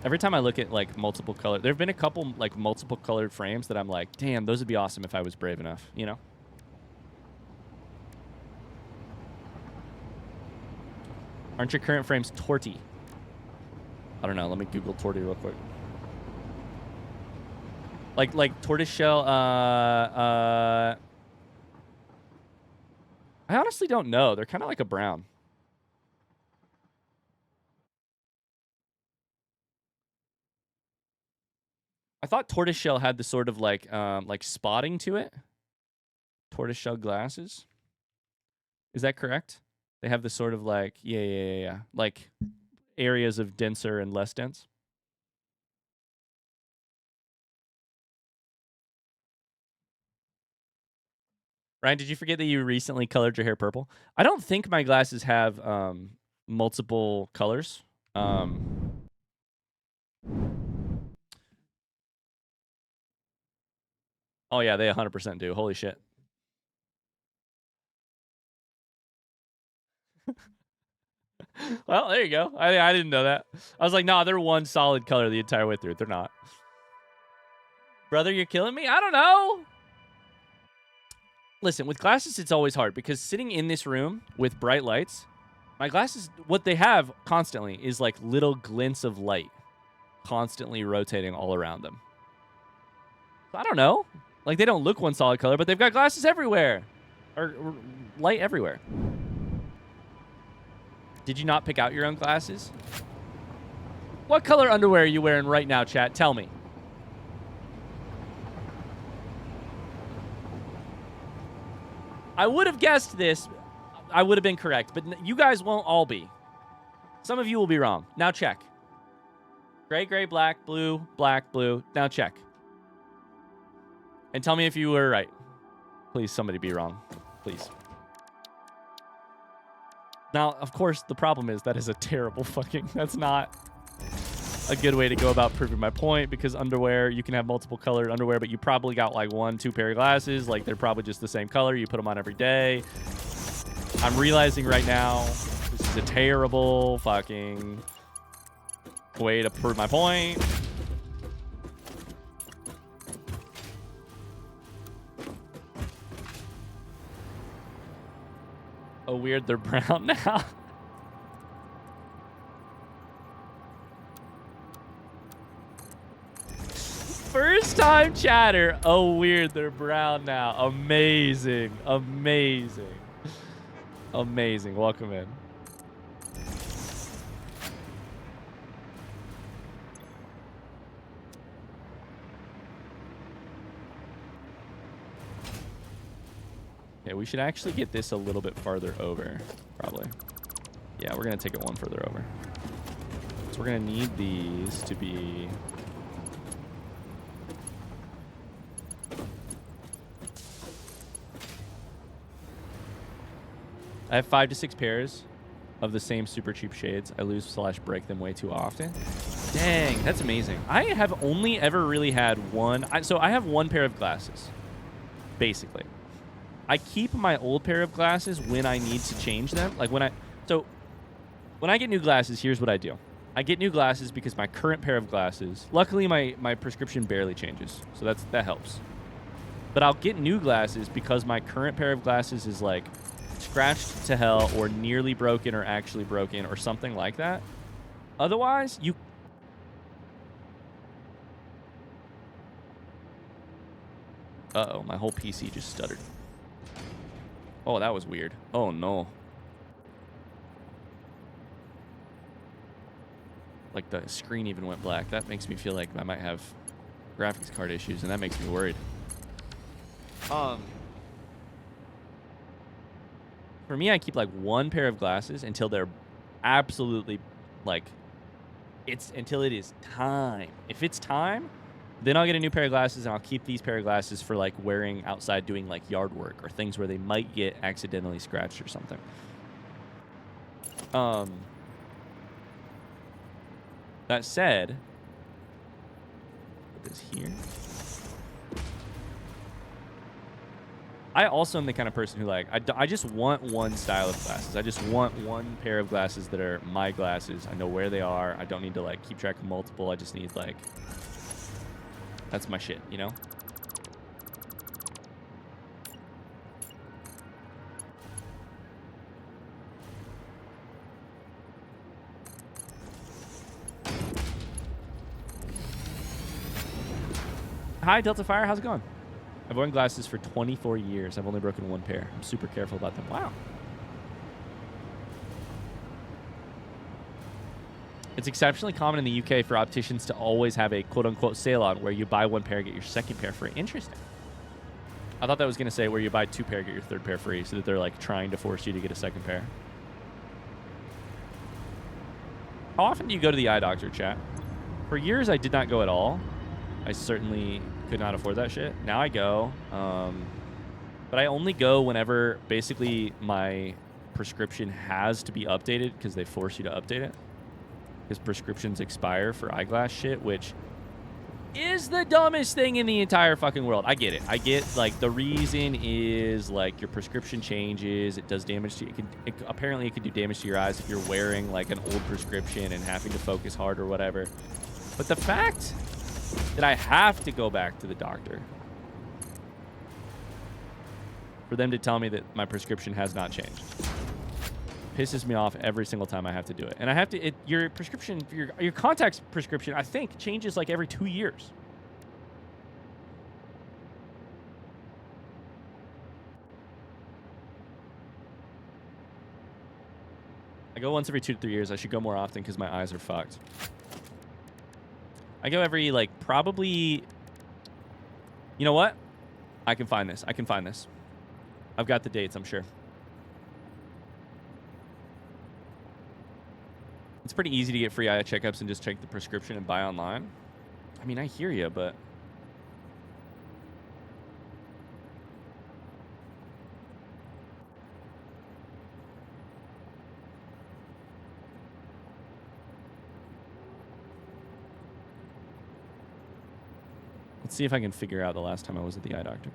Every time I look at like multiple color, there have been a couple like multiple colored frames that I'm like, damn, those would be awesome if I was brave enough, you know? Aren't your current frames torty? I don't know. Let me Google torty real quick. Like tortoiseshell. I honestly don't know. They're kind of like a brown. I thought tortoiseshell had the sort of like spotting to it. Tortoiseshell glasses. Is that correct? They have the sort of like yeah. Like areas of denser and less dense. Ryan, did you forget that you recently colored your hair purple? I don't think my glasses have multiple colors. Oh yeah, they 100% do. Holy shit. Well, there you go. I didn't know that. I was like, nah, they're one solid color the entire way through. They're not. Brother, you're killing me? I don't know. Listen, with glasses, it's always hard because sitting in this room with bright lights, my glasses, what they have constantly is like little glints of light constantly rotating all around them. So I don't know. Like, they don't look one solid color, but they've got glasses everywhere. Or light everywhere. Did you not pick out your own glasses? What color underwear are you wearing right now, chat? Tell me. I would have guessed this. I would have been correct, but you guys won't all be. Some of you will be wrong. Now check. Gray, gray, black, blue, black, blue. Now check. And tell me if you were right. Please, somebody be wrong. Please. Now, of course, the problem is that is a terrible fucking... That's not a good way to go about proving my point, because underwear, you can have multiple colored underwear, but you probably got like 1-2 pair of glasses. Like, they're probably just the same color. You put them on every day. I'm realizing right now this is a terrible fucking way to prove my point. Oh, weird. They're brown now. First time chatter. Oh, weird. They're brown now. Amazing. Amazing. Amazing. Welcome in. Yeah, we should actually get this a little bit farther over, probably. Yeah, we're going to take it one further over. So we're going to need these to be... I have 5 to 6 pairs of the same super cheap shades. I lose/break them way too often. Dang, that's amazing. I have only ever really had one. So I have one pair of glasses, basically. I keep my old pair of glasses when I need to change them. Like when I get new glasses, here's what I do. I get new glasses because my current pair of glasses, luckily my prescription barely changes. So that helps. But I'll get new glasses because my current pair of glasses is like scratched to hell or nearly broken or actually broken or something like that. Otherwise, you... Uh-oh, my whole PC just stuttered. Oh, that was weird. Oh, no. Like, the screen even went black. That makes me feel like I might have graphics card issues, and that makes me worried. For me, I keep, like, one pair of glasses until they're absolutely, like, until it is time. If it's time, then I'll get a new pair of glasses, and I'll keep these pair of glasses for, like, wearing outside doing, like, yard work or things where they might get accidentally scratched or something. That said, put this here. I also am the kind of person who, like, I just want one style of glasses. I just want one pair of glasses that are my glasses. I know where they are. I don't need to, like, keep track of multiple. I just need, like, that's my shit, you know? Hi, Delta Fire. How's it going? I've worn glasses for 24 years. I've only broken one pair. I'm super careful about them. Wow. It's exceptionally common in the UK for opticians to always have a quote-unquote sale on where you buy one pair and get your second pair free. Interesting. I thought that was going to say where you buy two pair, get your third pair free, so that they're, like, trying to force you to get a second pair. How often do you go to the eye doctor, chat? For years, I did not go at all. I certainly could not afford that shit. Now I go. But I only go whenever basically my prescription has to be updated because they force you to update it. Because prescriptions expire for eyeglass shit, which is the dumbest thing in the entire fucking world. I get it. I get, like, the reason is, like, your prescription changes. It does damage to you. Apparently, it could do damage to your eyes if you're wearing, like, an old prescription and having to focus hard or whatever. But the fact that I have to go back to the doctor for them to tell me that my prescription has not changed pisses me off every single time I have to do it. And I have to, your prescription, your contacts prescription, I think, changes like every 2 years. I go once every 2 to 3 years. I should go more often because my eyes are fucked. I go every, like, probably... You know what? I can find this. I can find this. I've got the dates, I'm sure. It's pretty easy to get free eye checkups and just check the prescription and buy online. I mean, I hear you, but... Let's see if I can figure out the last time I was at the eye doctor.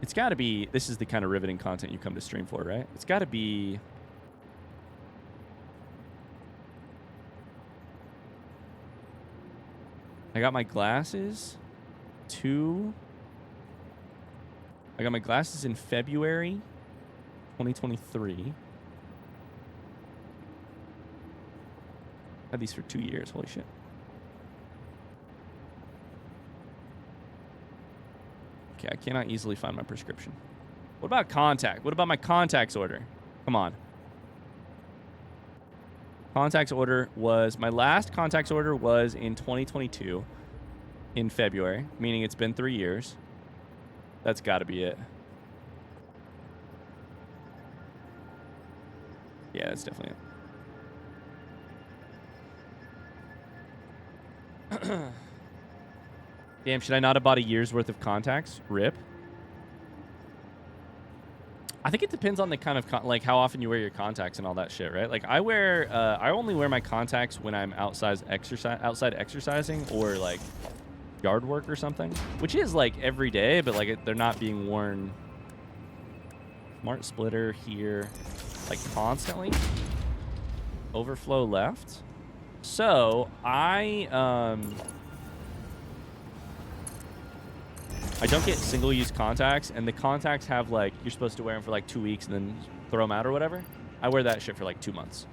It's got to be... This is the kind of riveting content you come to stream for, right? It's got to be... I got my glasses I got my glasses in February 2023. Had these for 2 years. Holy shit. Okay, I cannot easily find my prescription. What about contact? What about my contacts order? Come on. Contacts order was... My last contacts order was in 2022 in February, meaning it's been 3 years. That's got to be it. Yeah, that's definitely it. Damn, should I not have bought a year's worth of contacts? RIP. I think it depends on the kind of, like, how often you wear your contacts and all that shit, right? Like, I only wear my contacts when I'm outside exercising or, like, yard work or something. Which is, like, every day, but, like, they're not being worn. Smart splitter here. Like, constantly. Overflow left. So, I don't get single-use contacts, and the contacts have, like, you're supposed to wear them for, like, 2 weeks and then throw them out or whatever. I wear that shit for, like, 2 months.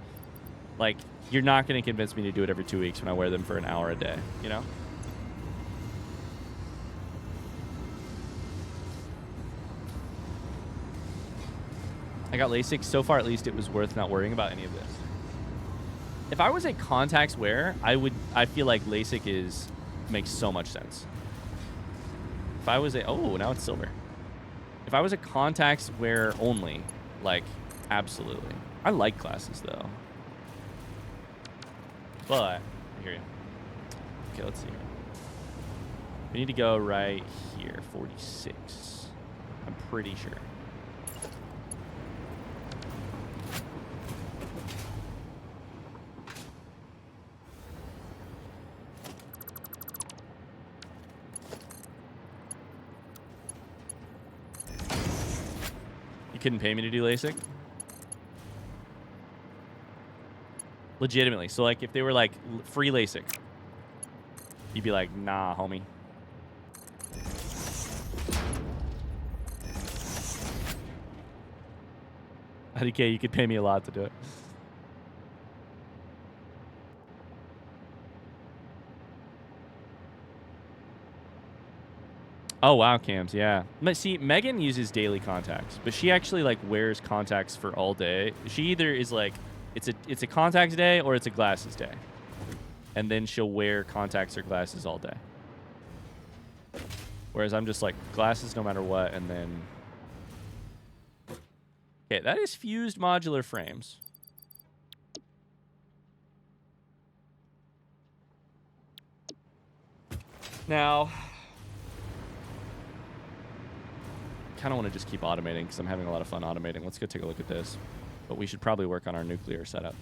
Like, you're not going to convince me to do it every 2 weeks when I wear them for an hour a day, you know? I got LASIK. So far, at least, it was worth not worrying about any of this. If I was a contacts wearer, I feel like LASIK makes so much sense. If I was oh, now it's silver. If I was a contacts wearer only, like, absolutely. I like glasses, though. But, I hear you. Okay, let's see here. We need to go right here, 46. I'm pretty sure. You couldn't pay me to do LASIK? Legitimately. So, like, if they were, like, free LASIK, you'd be like, nah, homie. Okay, you could pay me a lot to do it. Oh, wow, Cams, yeah. But see, Megan uses daily contacts, but she actually, like, wears contacts for all day. She either is, like, it's a contacts day or it's a glasses day. And then she'll wear contacts or glasses all day. Whereas I'm just, like, glasses no matter what, and then... Okay, that is fused modular frames. Now... kind of want to just keep automating because I'm having a lot of fun automating. Let's go take a look at this. But we should probably work on our nuclear setup.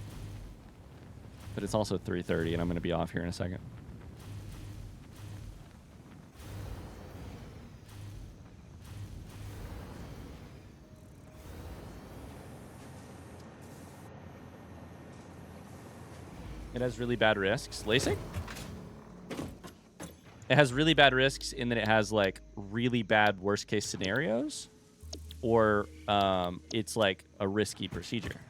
But it's also 3:30 and I'm going to be off here in a second. It has really bad risks. LASIK? It has really bad risks in that it has, like, really bad worst-case scenarios, or it's, like, a risky procedure.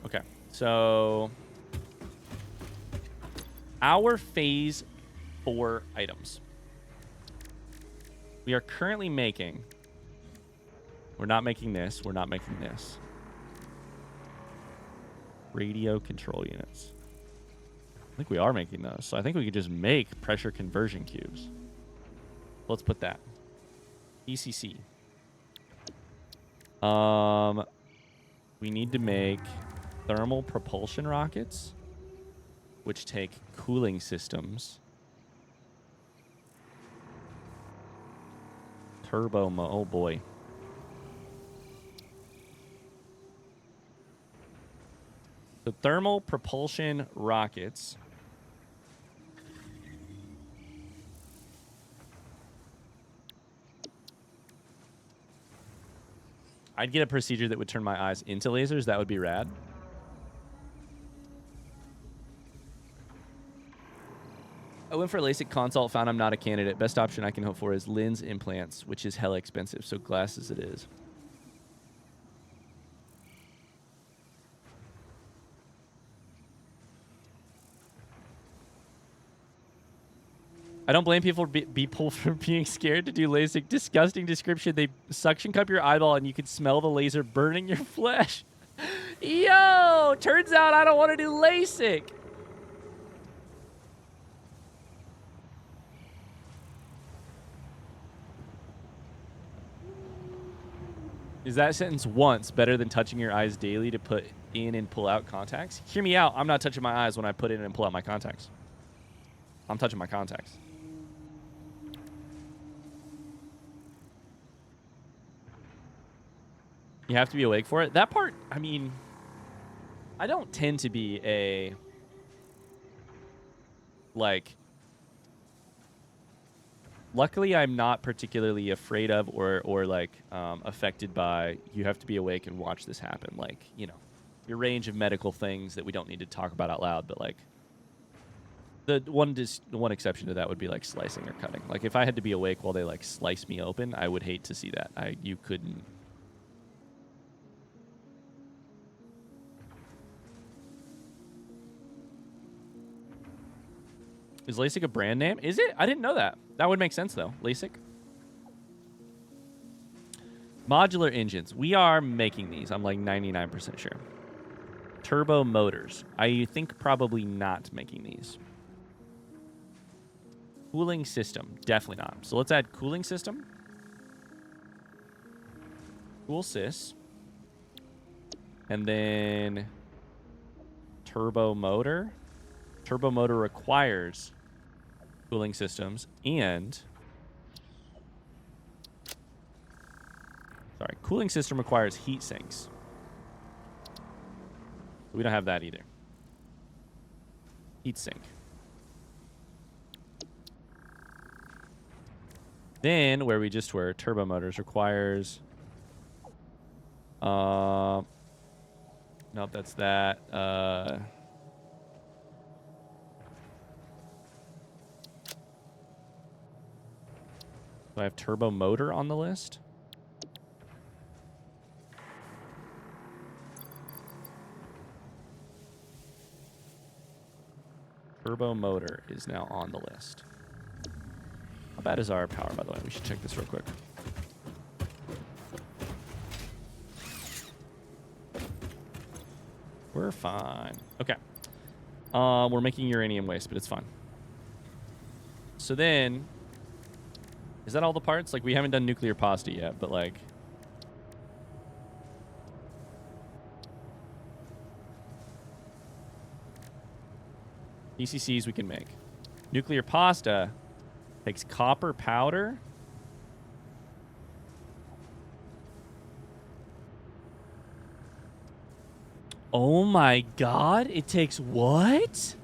Okay, so our phase 4 items. We are currently making... We're not making this. We're not making this. Radio control units. I think we are making those. So I think we could just make pressure conversion cubes. Let's put that. ECC. We need to make thermal propulsion rockets, which take cooling systems. Oh boy. The thermal propulsion rockets. I'd get a procedure that would turn my eyes into lasers. That would be rad. I went for a LASIK consult, found I'm not a candidate. Best option I can hope for is lens implants, which is hella expensive. So glasses it is. I don't blame people for being scared to do LASIK. Disgusting description. They suction cup your eyeball and you can smell the laser burning your flesh. Yo, turns out I don't want to do LASIK. Is that sentence once better than touching your eyes daily to put in and pull out contacts? Hear me out. I'm not touching my eyes when I put in and pull out my contacts. I'm touching my contacts. You have to be awake for it. That part, I mean, I don't tend to be a, like, luckily I'm not particularly afraid of or like affected by you have to be awake and watch this happen. Like, you know, your range of medical things that we don't need to talk about out loud, but like the one exception to that would be like slicing or cutting. Like if I had to be awake while they like slice me open, I would hate to see that. You couldn't. Is LASIK a brand name? Is it? I didn't know that. That would make sense, though. LASIK. Modular engines. We are making these. I'm like 99% sure. Turbo motors. I think probably not making these. Cooling system. Definitely not. So let's add cooling system. Cool sys. And then turbo motor. Turbo motor requires cooling systems and... Sorry, cooling system requires heat sinks. We don't have that either. Heat sink. Then, where we just were, turbo motors requires... nope, that's that. Do I have turbo motor on the list? Turbo motor is now on the list. How bad is our power, by the way? We should check this real quick. We're fine. Okay. We're making uranium waste, but it's fine. So then, is that all the parts? Like, we haven't done nuclear pasta yet, but like... ECCs we can make. Nuclear pasta takes copper powder. Oh my god, it takes what?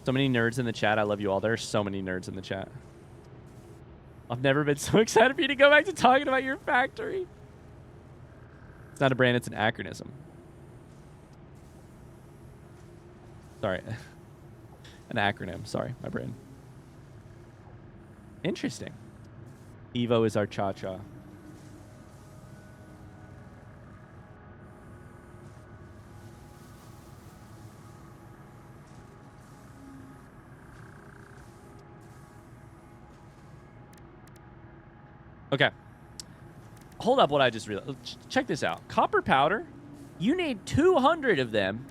So many nerds in the chat. I love you all. There are so many nerds in the chat. I've never been so excited for you to go back to talking about your factory. It's not a brand, it's an acronym. Sorry. An acronym. Sorry, my brain. Interesting. Evo is our cha-cha. Okay. Hold up what I just realized. Check this out. Copper powder, you need 200 of them.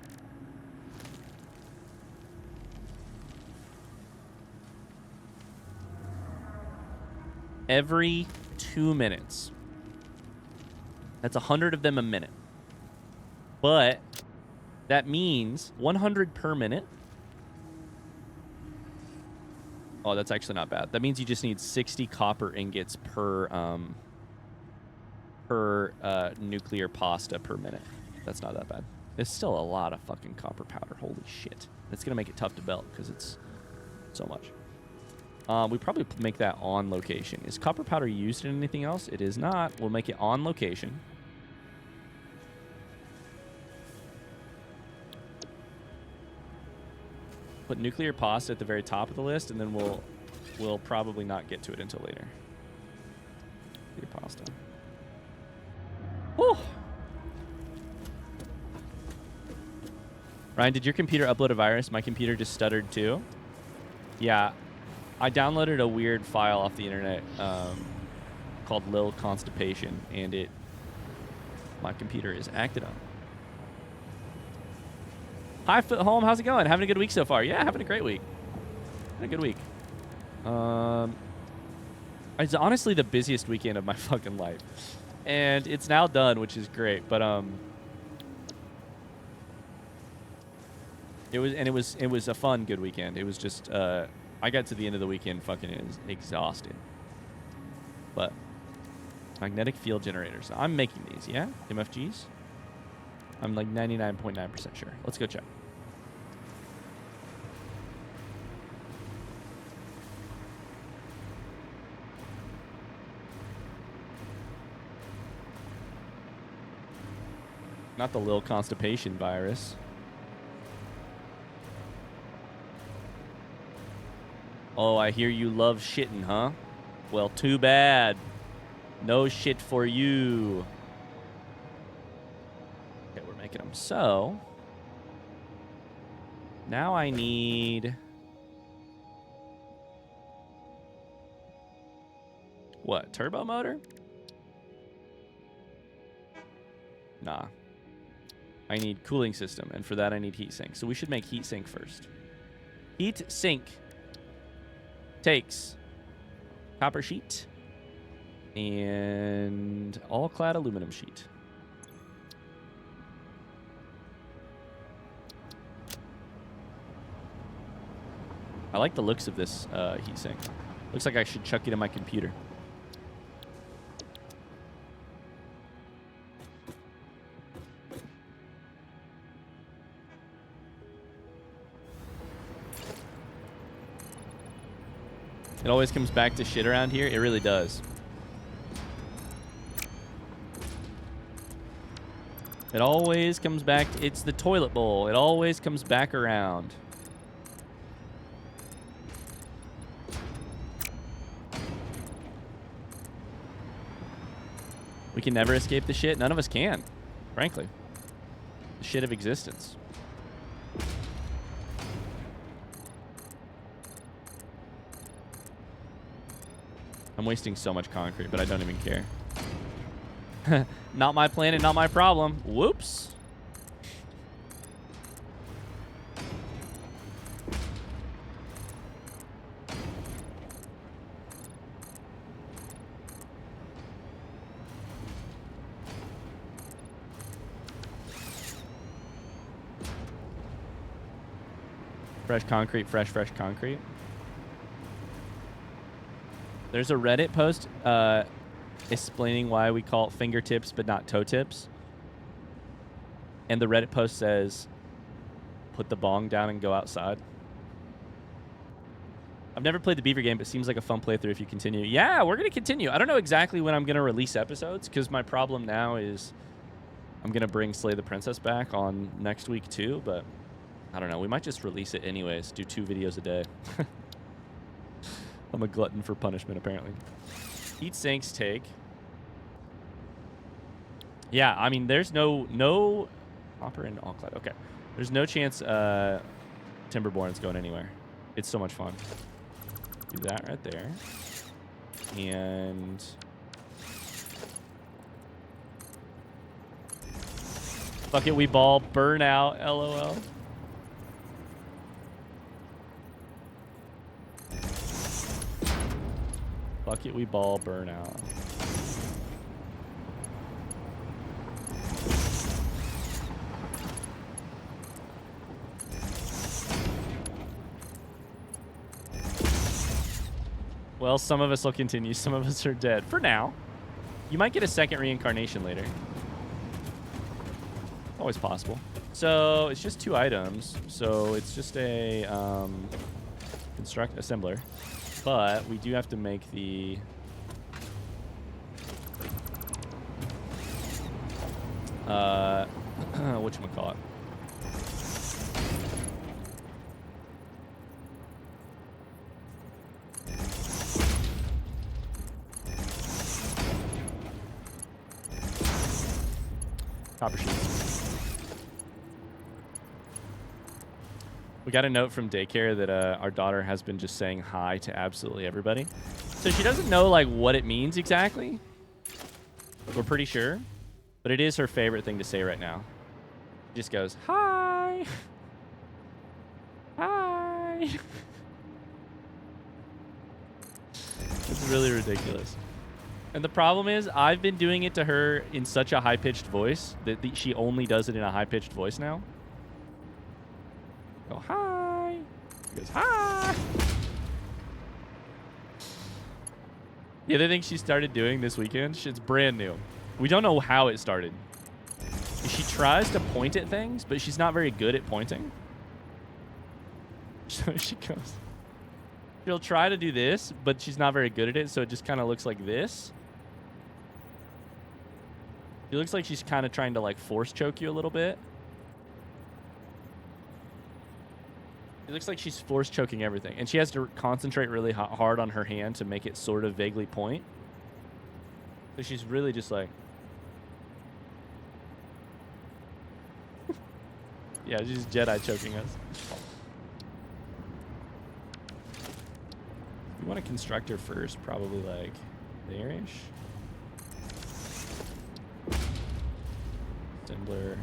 Every 2 minutes. That's 100 of them a minute. But that means 100 per minute. Oh, that's actually not bad. That means you just need 60 copper ingots per nuclear pasta per minute. That's not that bad. It's still a lot of fucking copper powder. Holy shit. It's going to make it tough to belt because it's so much. We probably make that on location. Is copper powder used in anything else? It is not. We'll make it on location. Put nuclear pasta at the very top of the list, and then we'll probably not get to it until later. Nuclear pasta. Whew. Ryan, did your computer upload a virus? My computer just stuttered too. Yeah, I downloaded a weird file off the internet called Lil Constipation, and my computer is acted on. Hi, Foot Home. How's it going? Having a good week so far? Yeah, having a great week. Having a good week. It's honestly the busiest weekend of my fucking life, and it's now done, which is great. But it was a fun, good weekend. It was just I got to the end of the weekend fucking exhausted. But magnetic field generators. I'm making these, yeah? MFGs? I'm like 99.9% sure. Let's go check. Not the Lil Constipation virus. Oh, I hear you love shitting, huh? Well, too bad. No shit for you. making them. So now I need what? Turbo motor? Nah. I need cooling system, and for that I need heat sink. So we should make heat sink first. Heat sink takes copper sheet and all clad aluminum sheet. I like the looks of this heat sink. Looks like I should chuck it in my computer. It always comes back to shit around here. It really does. It always comes back. It's the toilet bowl. It always comes back around. We can never escape the shit. None of us can, frankly. The shit of existence. I'm wasting so much concrete, but I don't even care. Not my planet, not my problem. Whoops. Fresh concrete, fresh concrete. There's a Reddit post explaining why we call it fingertips but not toe tips. And the Reddit post says, put the bong down and go outside. I've never played the Beaver game, but it seems like a fun playthrough if you continue. Yeah, we're going to continue. I don't know exactly when I'm going to release episodes because my problem now is I'm going to bring Slay the Princess back on next week too, but I don't know. We might just release it anyways, do 2 videos a day. I'm a glutton for punishment, apparently. Heat sinks take. Yeah, I mean, there's no copper and all clad. Okay. There's no chance Timberborn's going anywhere. It's so much fun. Do that right there. And fuck it, we ball. Burn out. LOL. Bucket we ball, burn out. Well, some of us will continue. Some of us are dead. For now. You might get a second reincarnation later. Always possible. So, it's just 2 items. So, it's just a construct assembler. But we do have to make the whatchamacallit. Copper sheets. We got a note from daycare that our daughter has been just saying hi to absolutely everybody. So she doesn't know like what it means exactly. We're pretty sure. But it is her favorite thing to say right now. She just goes, hi. Hi. It's really ridiculous. And the problem is I've been doing it to her in such a high-pitched voice that she only does it in a high-pitched voice now. Go, hi. He goes, hi. The other thing she started doing this weekend, it's brand new. We don't know how it started. She tries to point at things, but she's not very good at pointing. So she goes, she'll try to do this, but she's not very good at it, so it just kind of looks like this. It looks like she's kind of trying to like force choke you a little bit. It looks like she's force choking everything. And she has to concentrate really hard on her hand to make it sort of vaguely point. So she's really just like... Yeah, she's Jedi choking us. You want to construct her first, probably like there-ish. Assembler.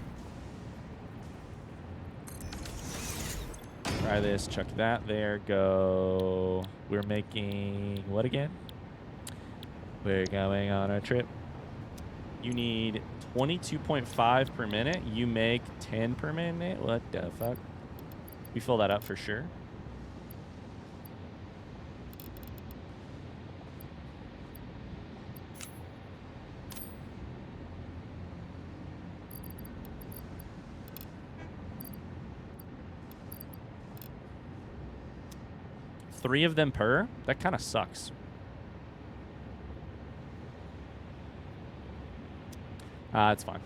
Try this, chuck that there, go. We're making what again? We're going on a trip. You need 22.5 per minute. You make 10 per minute. What the fuck? We fill that up for sure. Three of them per? That kind of sucks. It's fine.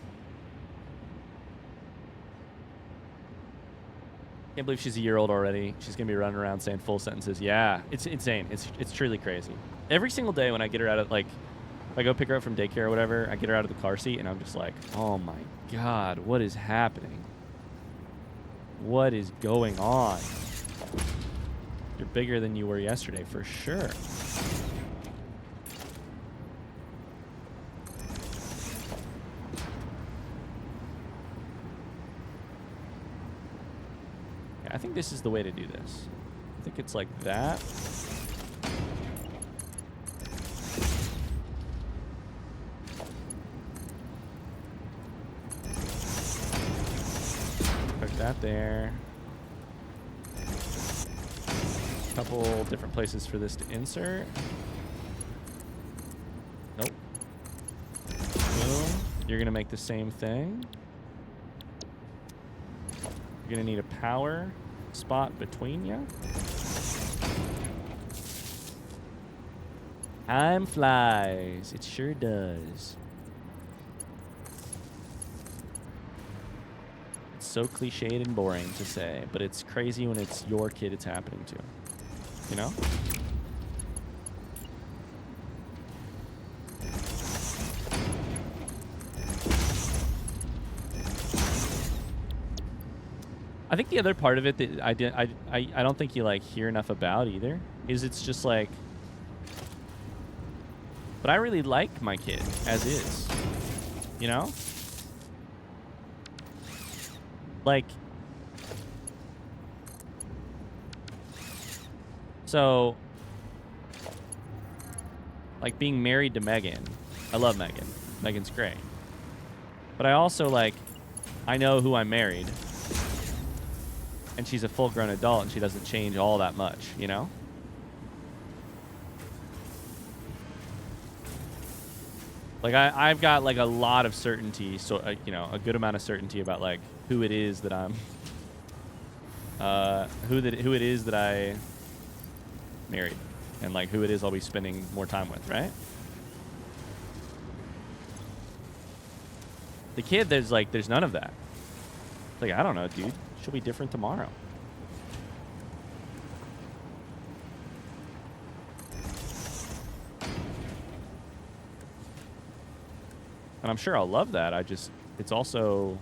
Can't believe she's a year old already. She's gonna be running around saying full sentences. Yeah, it's insane. It's truly crazy. Every single day when I get her out of, like, if I go pick her up from daycare or whatever, I get her out of the car seat and I'm just like, oh my God, what is happening? What is going on? You're bigger than you were yesterday for sure. I think this is the way to do this. I think it's like that. Put that there. A couple different places for this to insert. Nope. Boom. You're gonna make the same thing. You're gonna need a power spot between you. Time flies. It sure does. It's so cliched and boring to say, but it's crazy when it's your kid it's happening to. You know? I think the other part of it that I don't think you like hear enough about either is it's just like, but I really like my kid as is, you know? Like, so, like being married to Megan, I love Megan. Megan's great. But I also like, I know who I married. And she's a full-grown adult, and she doesn't change all that much, you know? Like, I've got, like, a lot of certainty, so, you know, a good amount of certainty about, like, who it is that I'm... who it is that I married. And, like, who it is I'll be spending more time with, right? The kid, there's none of that. Like, I don't know, dude. She'll be different tomorrow. And I'm sure I'll love that. It's also,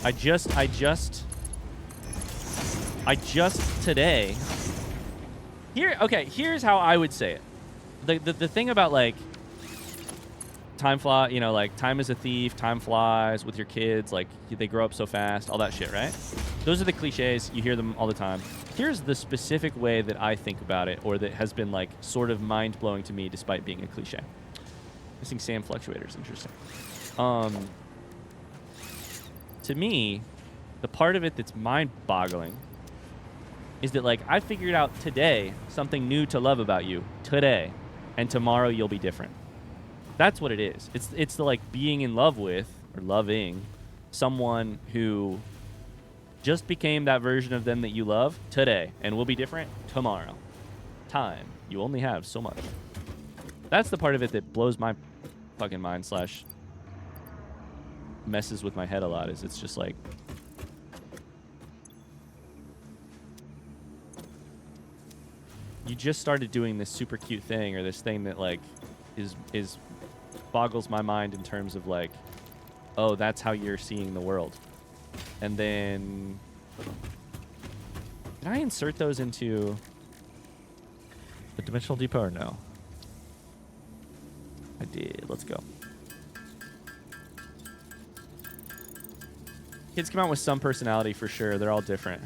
I just today, here's how I would say it. The thing about, like, time fly, you know, like time is a thief, time flies with your kids, like they grow up so fast, all that shit, right? Those are the cliches. You hear them all the time. Here's the specific way that I think about it, or that has been like sort of mind-blowing to me despite being a cliche. Missing Sam Fluctuator is interesting. To me, the part of it that's mind-boggling is that, like, I figured out today something new to love about you today, and tomorrow you'll be different. That's what it is. It's the, like, being in love with, or loving, someone who just became that version of them that you love today and will be different tomorrow. Time. You only have so much. That's the part of it that blows my fucking mind / messes with my head a lot, is it's just like, you just started doing this super cute thing, or this thing that, like, is boggles my mind in terms of, like, oh, that's how you're seeing the world. And then... Did I insert those into The Dimensional Depot or no? I did. Let's go. Kids come out with some personality for sure. They're all different.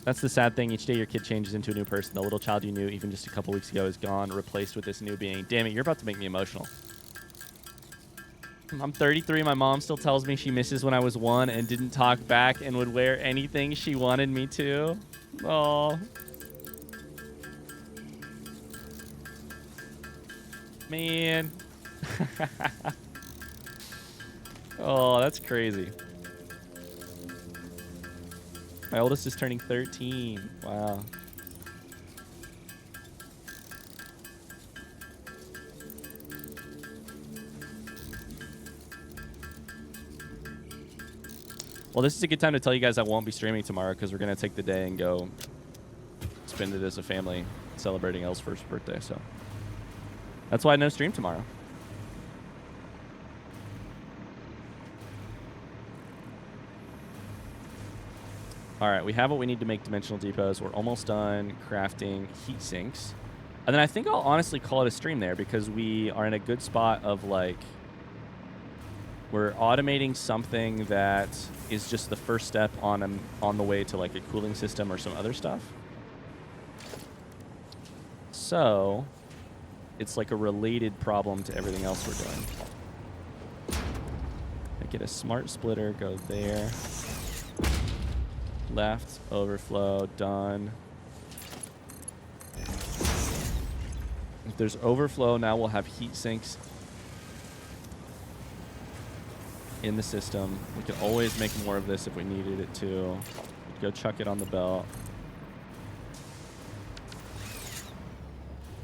That's the sad thing. Each day your kid changes into a new person. The little child you knew even just a couple weeks ago is gone, replaced with this new being. Damn it, you're about to make me emotional. I'm 33. My mom still tells me she misses when I was 1 and didn't talk back and would wear anything she wanted me to. Oh. Man. Oh, that's crazy. My oldest is turning 13. Wow. Well, this is a good time to tell you guys I won't be streaming tomorrow because we're going to take the day and go spend it as a family celebrating Elle's first birthday. So that's why no stream tomorrow. All right, we have what we need to make dimensional depots. We're almost done crafting heat sinks. And then I think I'll honestly call it a stream there because we are in a good spot of like, we're automating something that is just the first step on the way to like a cooling system or some other stuff. So it's like a related problem to everything else we're doing. I get a smart splitter, go there. Left, overflow, done. If there's overflow, now we'll have heat sinks in the system. We can always make more of this if we needed it to. Go chuck it on the belt.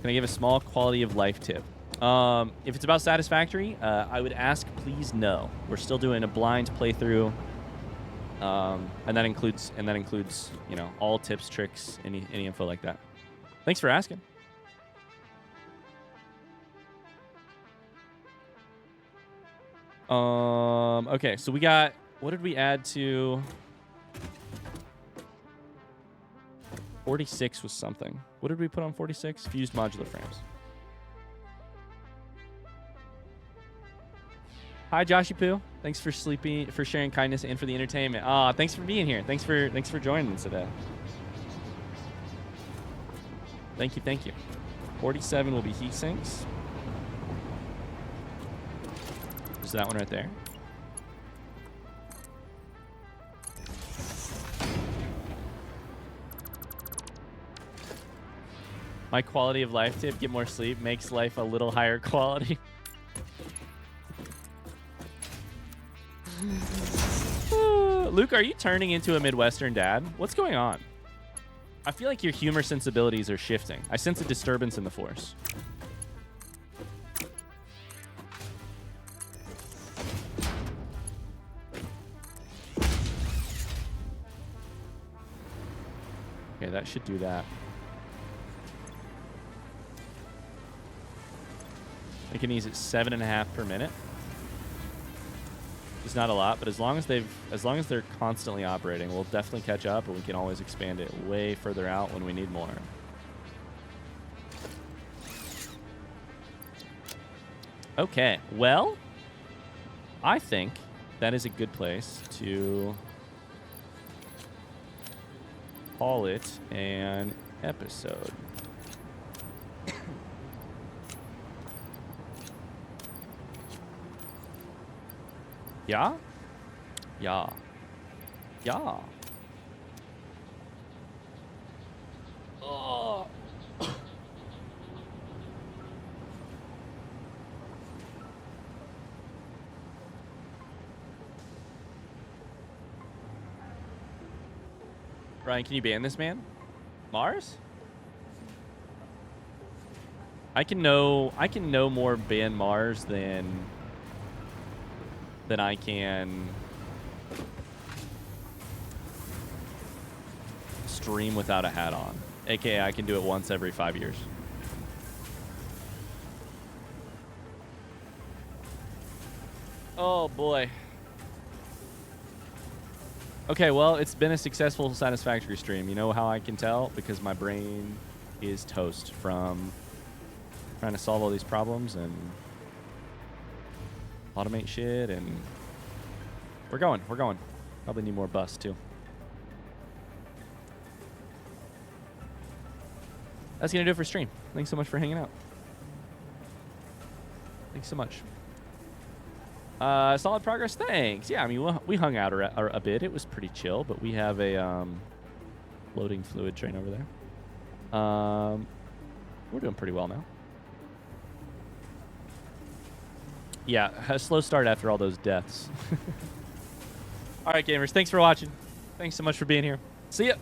Can I give a small quality of life tip? If it's about Satisfactory, I would ask please no. We're still doing a blind playthrough. And that includes, you know, all tips, tricks, any info like that. Thanks for asking. Okay, so we got, what did we add to? 46 was something. What did we put on 46? Fused modular frames. Hi, Joshy Poo. Thanks for for sharing kindness and for the entertainment. Thanks for being here. Thanks for joining us today. Thank you. 47 will be heat sinks. There's that one right there. My quality of life tip: get more sleep, makes life a little higher quality. Luke, are you turning into a Midwestern dad? What's going on? I feel like your humor sensibilities are shifting. I sense a disturbance in the force. Okay, that should do that. I can use it 7.5 per minute. It's not a lot, but as long as they're constantly operating, we'll definitely catch up, and we can always expand it way further out when we need more. Okay, well, I think that is a good place to call it an episode. Yeah? Yeah. Yeah. Oh. Ryan, can you ban this man? Mars? I can know more ban Mars than I can stream without a hat on. AKA I can do it once every 5 years. Oh boy. Okay, well, it's been a successful Satisfactory stream. You know how I can tell? Because my brain is toast from trying to solve all these problems and automate shit, and we're going. Probably need more bus, too. That's going to do it for stream. Thanks so much for hanging out. Thanks so much. Solid progress. Thanks. Yeah, I mean, we hung out a bit. It was pretty chill, but we have a floating fluid train over there. We're doing pretty well now. Yeah, a slow start after all those deaths. All right, gamers. Thanks for watching. Thanks so much for being here. See ya.